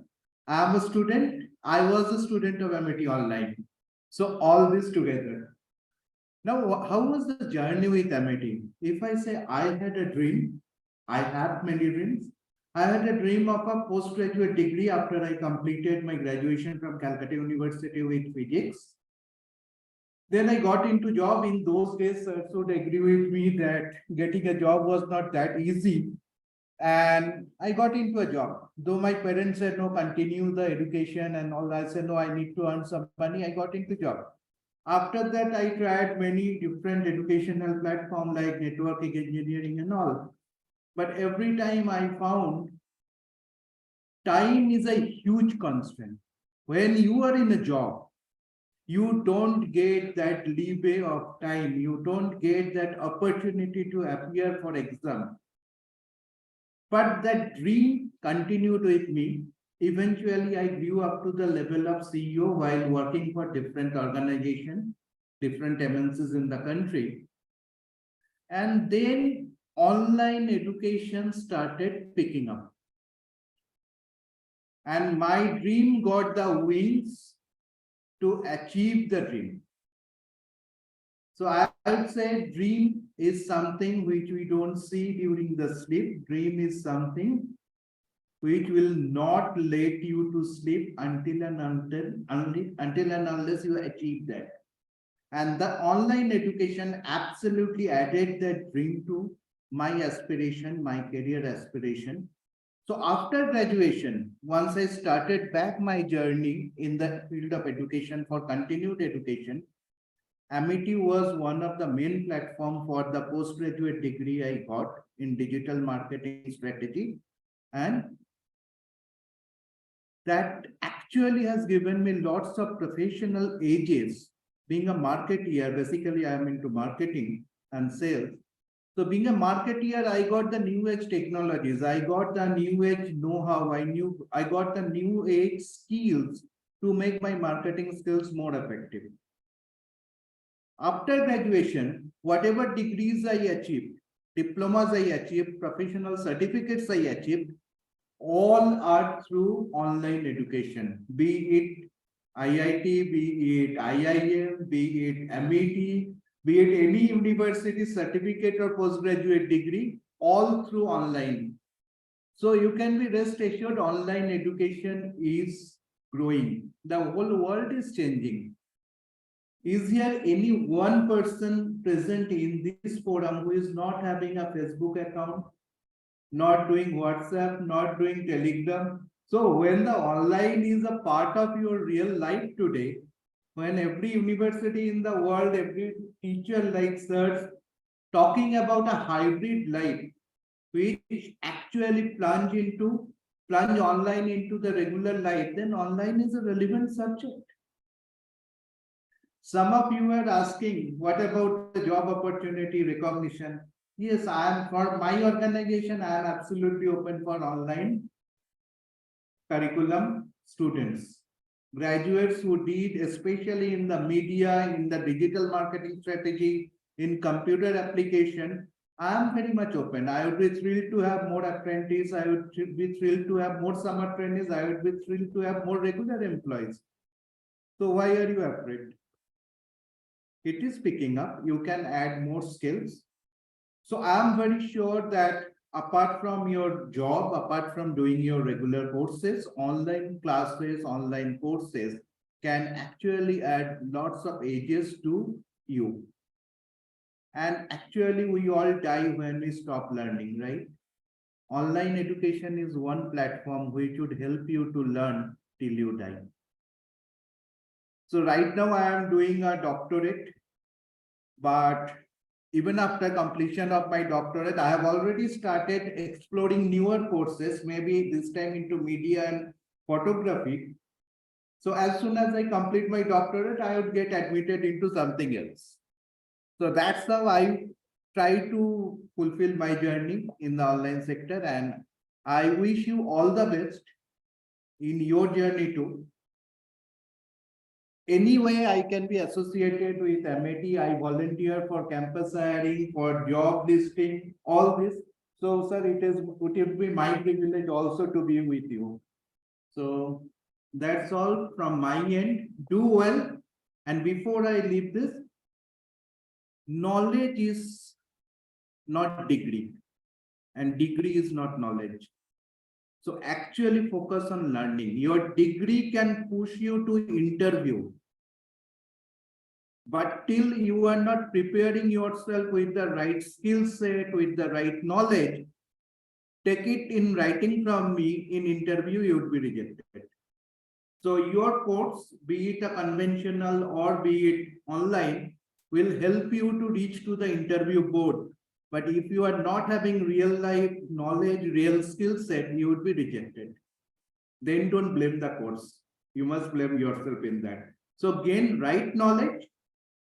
I'm a student. I was a student of MIT Online. So all this together. Now, how was the journey with MIT? If I say I had a dream, I had many dreams. I had a dream of a postgraduate degree after I completed my graduation from Calcutta University with physics. Then I got into job. In those days, sir would agree with me that getting a job was not that easy. And I got into a job. Though my parents said, no, continue the education and all, I said, no, I need to earn some money. I got into job. After that, I tried many different educational platforms like networking engineering and all. But every time I found time is a huge constraint. When you are in a job, you don't get that leeway of time. You don't get that opportunity to appear for exam. But that dream continued with me. Eventually, I grew up to the level of CEO while working for different organizations, different MNCs in the country. And then online education started picking up. And my dream got the wings to achieve the dream. So I would say dream is something which we don't see during the sleep. Dream is something which will not let you to sleep until and unless you achieve that. And the online education absolutely added that dream to my aspiration, my career aspiration. So after graduation, once I started back my journey in the field of education for continued education, Amity was one of the main platform for the postgraduate degree I got in digital marketing strategy. And that actually has given me lots of professional edges. Being a marketeer, basically I am into marketing and sales. So being a marketeer, I got the new age technologies. I got the new age know-how. I got the new age skills to make my marketing skills more effective. After graduation, whatever degrees I achieved, diplomas I achieved, professional certificates I achieved, all are through online education, be it IIT, be it IIM, be it MET, be it any university certificate or postgraduate degree, all through online. So you can be rest assured online education is growing. The whole world is changing. Is here any one person present in this forum who is not having a Facebook account, not doing WhatsApp, not doing Telegram? So when the online is a part of your real life today, when every university in the world, every teacher like sirs talking about a hybrid life, which actually plunge online into the regular life, then online is a relevant subject. Some of you are asking, what about the job opportunity recognition? Yes, for my organization, I am absolutely open for online curriculum students. Graduates who did, especially in the media, in the digital marketing strategy, in computer application, I am very much open. I would be thrilled to have more apprentices. I would be thrilled to have more summer trainees. I would be thrilled to have more regular employees. So why are you afraid? It is picking up. You can add more skills. So I am very sure that apart from your job, apart from doing your regular courses, online classes, online courses can actually add lots of edges to you. And actually, we all die when we stop learning, right? Online education is one platform which would help you to learn till you die. So right now I am doing a doctorate, but even after completion of my doctorate, I have already started exploring newer courses, maybe this time into media and photography. So as soon as I complete my doctorate, I would get admitted into something else. So that's how I try to fulfill my journey in the online sector. And I wish you all the best in your journey too. Any way I can be associated with MAT, I volunteer for campus hiring, for job listing, all this. So, sir, it would be my privilege also to be with you. So that's all from my end. Do well. And before I leave this, knowledge is not degree, and degree is not knowledge. So actually focus on learning. Your degree can push you to interview. But till you are not preparing yourself with the right skill set, with the right knowledge, take it in writing from me, in interview, you would be rejected. So your course, be it a conventional or be it online, will help you to reach to the interview board. But if you are not having real life knowledge, real skill set, you would be rejected. Then don't blame the course. You must blame yourself in that. So gain right knowledge,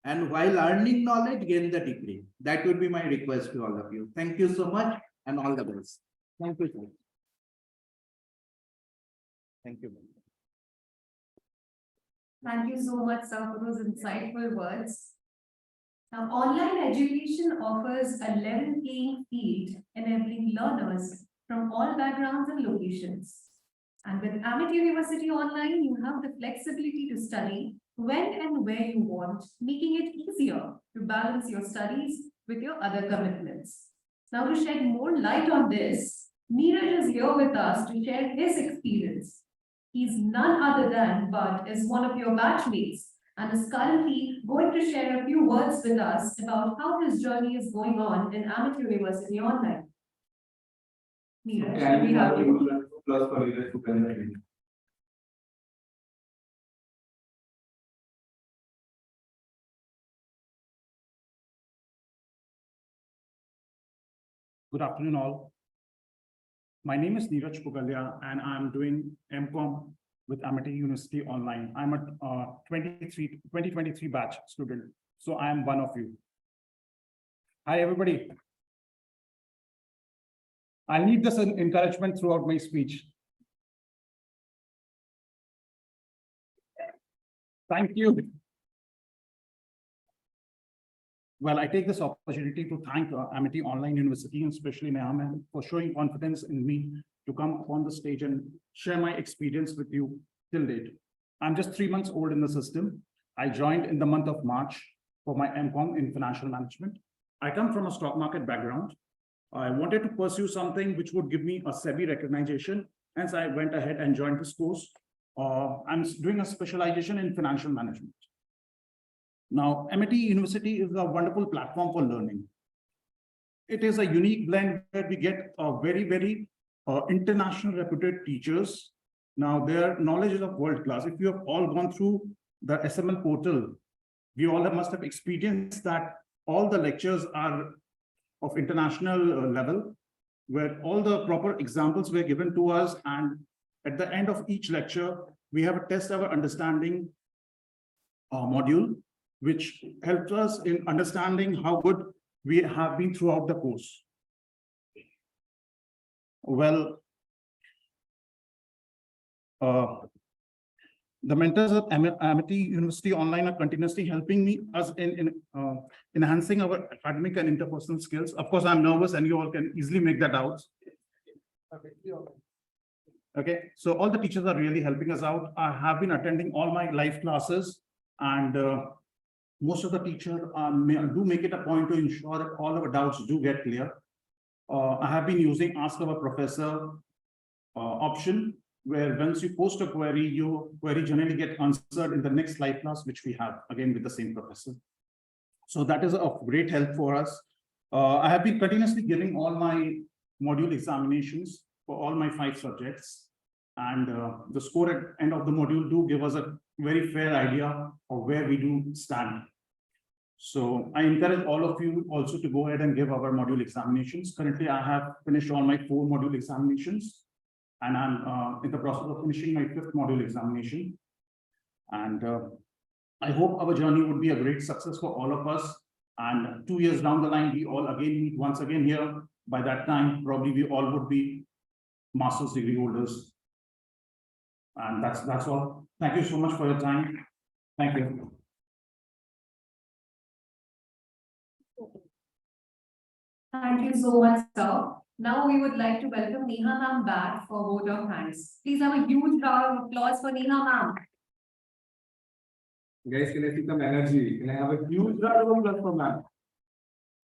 and while earning knowledge, gain the degree. That would be my request to all of you. Thank you so much and all the best. Thank you, sir. Thank you. Thank you so much, sir, for those insightful words. Now, online education offers a level playing field, enabling learners from all backgrounds and locations. And with Amit University Online, you have the flexibility to study when and where you want, making it easier to balance your studies with your other commitments. Now, to shed more light on this, Neeraj is here with us to share his experience. He's none other than, but is one of your batchmates and is currently going to share a few words with us about how his journey is going on in Amit University Online. Neeraj, Can we have you. plus for leaders to connect. Good afternoon, all. My name is Neeraj Pugalia, and I'm doing MCOM with Amity University Online. I'm a 2023 batch student, so I am one of you. Hi, everybody. I need this encouragement throughout my speech. Thank you. Well, I take this opportunity to thank Amity Online University, and especially Neham, for showing confidence in me to come on the stage and share my experience with you till date. I'm just 3 months old in the system. I joined in the month of March for my MCOM in financial management. I come from a stock market background. I wanted to pursue something which would give me a SEBI recognition, hence I went ahead and joined this course. I'm doing a specialization in financial management. Now, MIT University is a wonderful platform for learning. It is a unique blend where we get very international reputed teachers. Now, their knowledge is of world class. If you have all gone through the SML portal, we all must have experienced that all the lectures are of international level. where all the proper examples were given to us, and at the end of each lecture, we have a test our understanding module, which helps us in understanding how good we have been throughout the course. Well, the mentors at Amity University Online are continuously helping us in enhancing our academic and interpersonal skills. Of course, I'm nervous and you all can easily make that out. Okay, so all the teachers are really helping us out. I have been attending all my live classes, and most of the teachers do make it a point to ensure that all our doubts do get clear. I have been using Ask Our Professor option, where once you post a query, your query generally get answered in the next live class, which we have again with the same professor. So that is of great help for us. I have been continuously giving all my module examinations for all my 5 subjects. And the score at end of the module do give us a very fair idea of where we do stand. So I encourage all of you also to go ahead and give our module examinations. Currently, I have finished all my 4 module examinations, and I'm in the process of finishing my 5th module examination. And I hope our journey would be a great success for all of us. And 2 years down the line, we all again meet once again here. By that time, probably we all would be master's degree holders. And that's all. Thank you so much for your time. Thank you. Thank you so much, sir. Now we would like to welcome Neha ma'am back for vote of thanks. Please have a huge round of applause for Neha ma'am. Guys, can I see some energy? Can I have a huge round of applause for ma'am?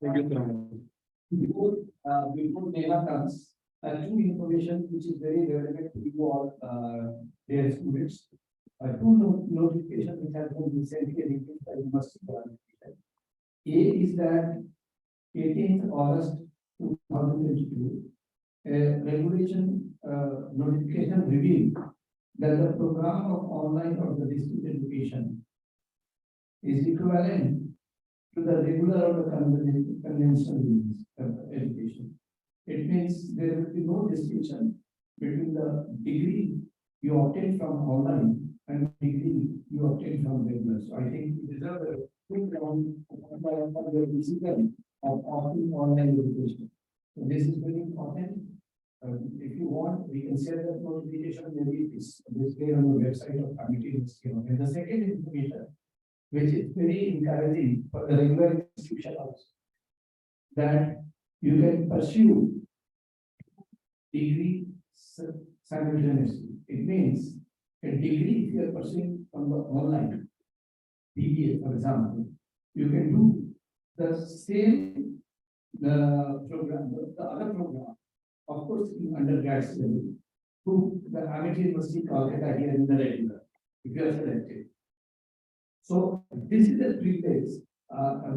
Thank you so much. Before Neha comes, two information which is very relevant to you all, dear students. Two notifications which have been recently released by University of Kolkata. A is that 18th August 2022, a regulation notification revealed that the program of online or the distance education is equivalent to the regular or the conventional education. It means there will be no distinction between the degree you obtain from online and degree you obtain from regular. So I think it is a good round of the decision of offering online education. So this is very important. If you want, we can share that notification. Maybe it's displayed on the website of Amity University. And the second information, which is very encouraging for the regular institution also, that you can pursue degree simultaneously. It means a degree, if you are pursuing from the online, BBA, for example, you can do the same program, the other program, of course, in undergrad level, to the Amity University Kolkata here in the regular, if you are selected. So this is the privilege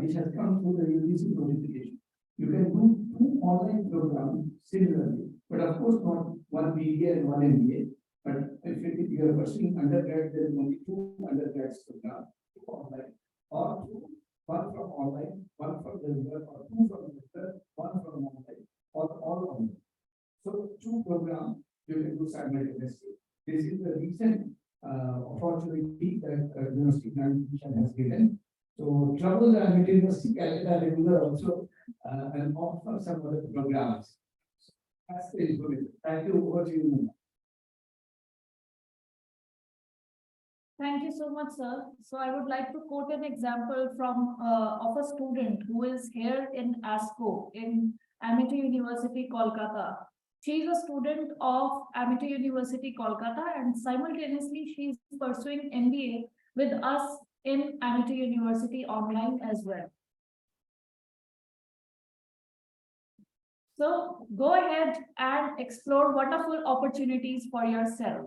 which has come through the UGC notification. You can do 2 online programs similarly, but of course not one BBA and one MBA. But if you are pursuing undergrad, there is only 2 undergrad programs online, or 1 from online, 1 from regular, or 2 from regular, 1 from online, or all online. So 2 programs you can do simultaneously. This is the recent opportunity that University Commission has given. So trouble the Amity University Calcutta regular also and offer some other programs. So that's the information. Thank you. Over to you. Thank you so much, sir. So I would like to quote an example from of a student who is here in ASCO in Amity University, Kolkata. She is a student of Amity University, Kolkata, and simultaneously she is pursuing MBA with us in Amity University online as well. So go ahead and explore wonderful opportunities for yourself.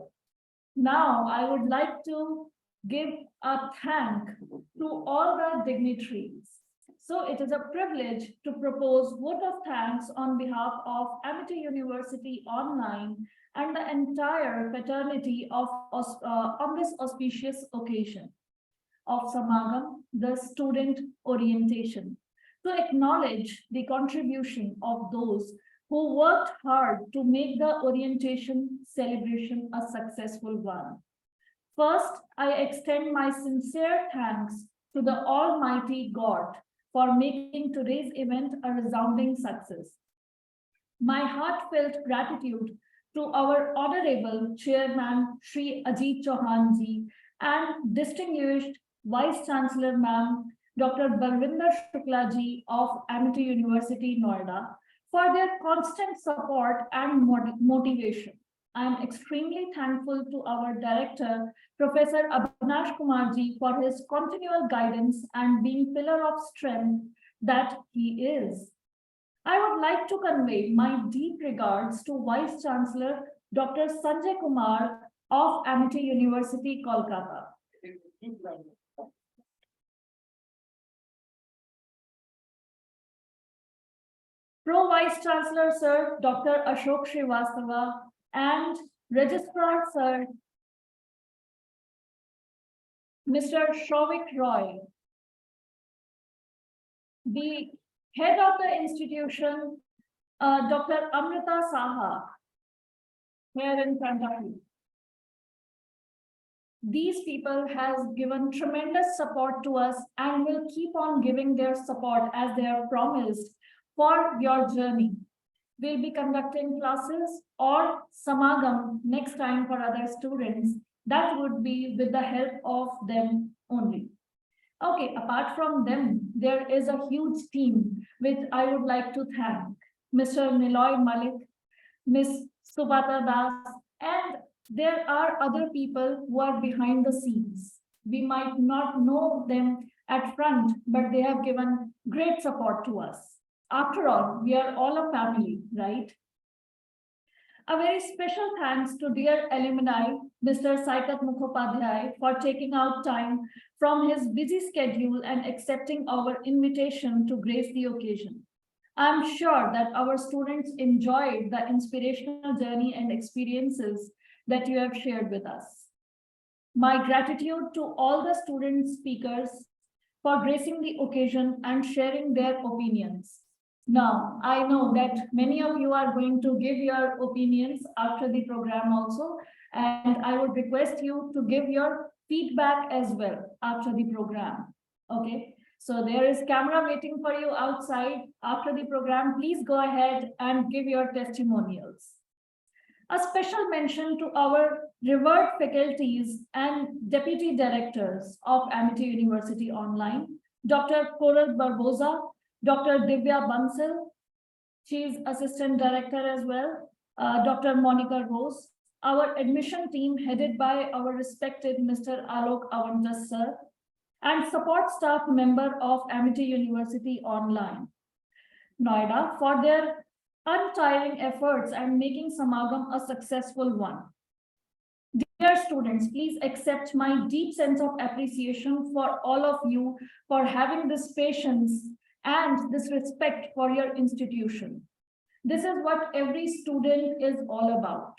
Now, I would like to give a thank to all the dignitaries. So it is a privilege to propose vote of thanks on behalf of Amity University Online and the entire fraternity of on this auspicious occasion of SAMAGAM, the student orientation, to acknowledge the contribution of those who worked hard to make the orientation celebration a successful one. First, I extend my sincere thanks to the Almighty God for making today's event a resounding success. My heartfelt gratitude to our Honorable Chairman Shri Ajit Chauhan ji and distinguished Vice Chancellor Ma'am Dr. Balwinder Shukla ji of Amity University, Noida, for their constant support and motivation. I am extremely thankful to our director, Professor Abhinash Kumar ji, for his continual guidance and being pillar of strength that he is. I would like to convey my deep regards to Vice Chancellor Dr. Sanjay Kumar of Amity University, Kolkata. Pro Vice Chancellor Sir Dr. Ashok Srivastava and Registrar Sir Mr. Shovik Roy. The head of the institution, Dr. Amrita Saha, here in front of you. These people has given tremendous support to us and will keep on giving their support as they have promised for your journey. We'll be conducting classes or samagam next time for other students. That would be with the help of them only. Okay, apart from them, there is a huge team which I would like to thank. Mr. Niloy Malik, Ms. Subhata Das, and there are other people who are behind the scenes. We might not know them at front, but they have given great support to us. After all, we are all a family, right? A very special thanks to dear alumni, Mr. Saikat Mukhopadhyay, for taking out time from his busy schedule and accepting our invitation to grace the occasion. I'm sure that our students enjoyed the inspirational journey and experiences that you have shared with us. My gratitude to all the student speakers for gracing the occasion and sharing their opinions. Now, I know that many of you are going to give your opinions after the program also, and I would request you to give your feedback as well after the program. Okay, so there is camera waiting for you outside after the program. Please go ahead and give your testimonials. A special mention to our revered faculties and deputy directors of Amity University Online, Dr. Koral Barboza, Dr. Divya Bansal, she is assistant director as well, Dr. Monica Rose, our admission team headed by our respected Mr. Alok Avantas sir, and support staff member of Amity University Online, Noida, for their untiring efforts and making Samagam a successful one. Dear students, please accept my deep sense of appreciation for all of you for having this patience and this respect for your institution. This is what every student is all about.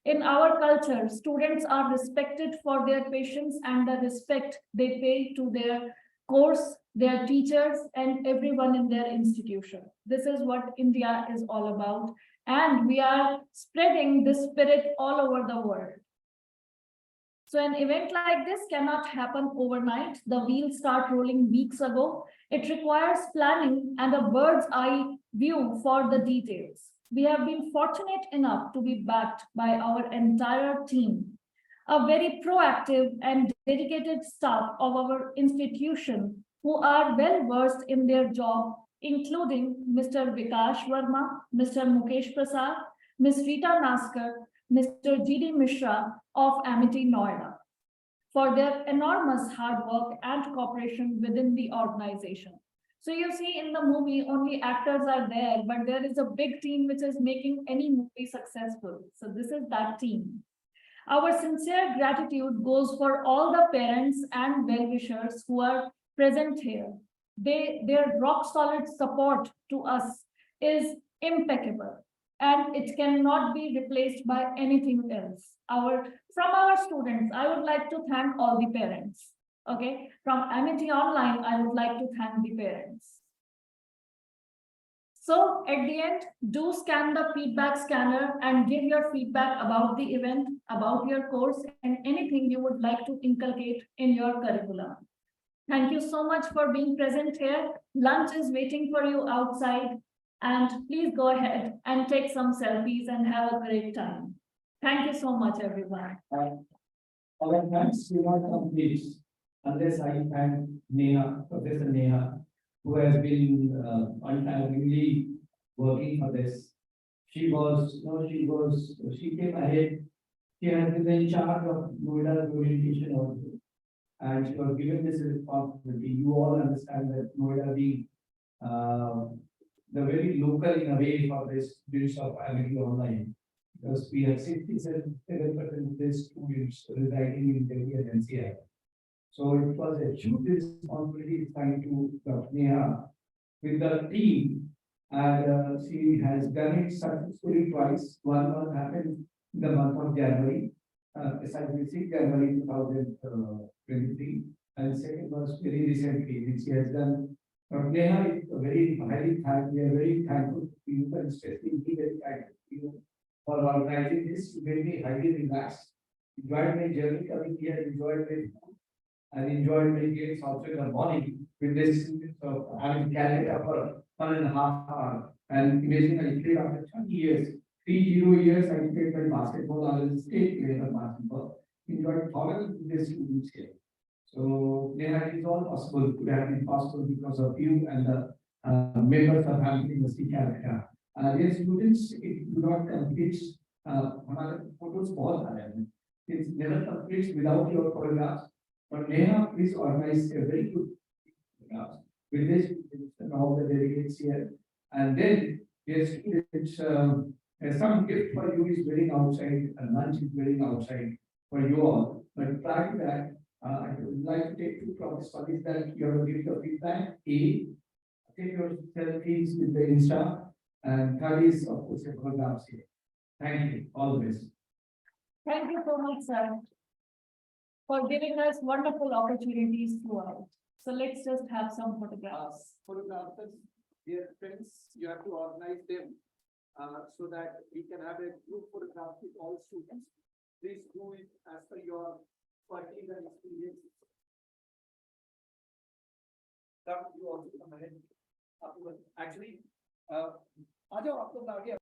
In our culture, students are respected for their patience and the respect they pay to their course, their teachers, and everyone in their institution. This is what India is all about, and we are spreading this spirit all over the world. So an event like this cannot happen overnight. The wheels start rolling weeks ago. It requires planning and a bird's eye view for the details. We have been fortunate enough to be backed by our entire team, a very proactive and dedicated staff of our institution who are well versed in their job, including Mr. Vikash Verma, Mr. Mukesh Prasad, Ms. Rita Naskar, Mr. G.D. Mishra of Amity Noida, for their enormous hard work and cooperation within the organization. So you see in the movie, only actors are there, but there is a big team which is making any movie successful. So this is that team. Our sincere gratitude goes for all the parents and well-wishers who are present here. Their rock-solid support to us is impeccable, and it cannot be replaced by anything else. From our students, I would like to thank all the parents. Okay, from Amity Online, I would like to thank the parents. So at the end, do scan the feedback scanner and give your feedback about the event, about your course, and anything you would like to inculcate in your curriculum. Thank you so much for being present here. Lunch is waiting for you outside. And please go ahead and take some selfies and have a great time. Thank you so much, everyone. Our thanks will not complete unless I thank Neha, Professor Neha, who has been untiringly working for this. She came ahead. She has been in charge of Noida's orientation also. And she was given this responsibility. You all understand that Noida being the very local in a way for this students of Amity Online. Because we have 67% of these students residing in Delhi and NCR. So it was a huge responsibility trying to Dr. Neha with the team, and she has done it successfully twice. One was happened in the month of January, precisely January 2023, and second was very recently, which she has done. Dr. Neha is very highly thankful. We are very thankful to you, and especially very thankful to you for organizing this. You made me highly relaxed. Enjoyed my journey coming here, enjoyed my food, and enjoyed my games also in the morning with this students of having Calcutta for 1.5 hours. And imagine I played after 20 years, 30 years, I played my basketball. I was a state player of basketball. Enjoyed thousands of the students here. So Neha, it is all possible, could have been possible because of you and the members of Hamilton University Calcutta. Dear students, it do not complete. हमारे photos बहुत आ रहे हैं. It's never completes without your photographs. But Neha, please organize a very good photographs with this and all the delegates here. And then, dear students, some gift for you is waiting outside, and lunch is waiting outside for you all. But prior to that, I would like to take two promise for this that you have to give your feedback. A, take your selfies with the Insta. And third is, of course, your photographs here. Thank you. All the best. Thank you so much, sir, for giving us wonderful opportunities throughout. So let's just have some photographs. Photographers, dear friends, you have to organize them so that we can have a group photograph with all students. Please do it as per your qualities and experiences. You also come ahead. Actually, आ जाओ आप लोग आगे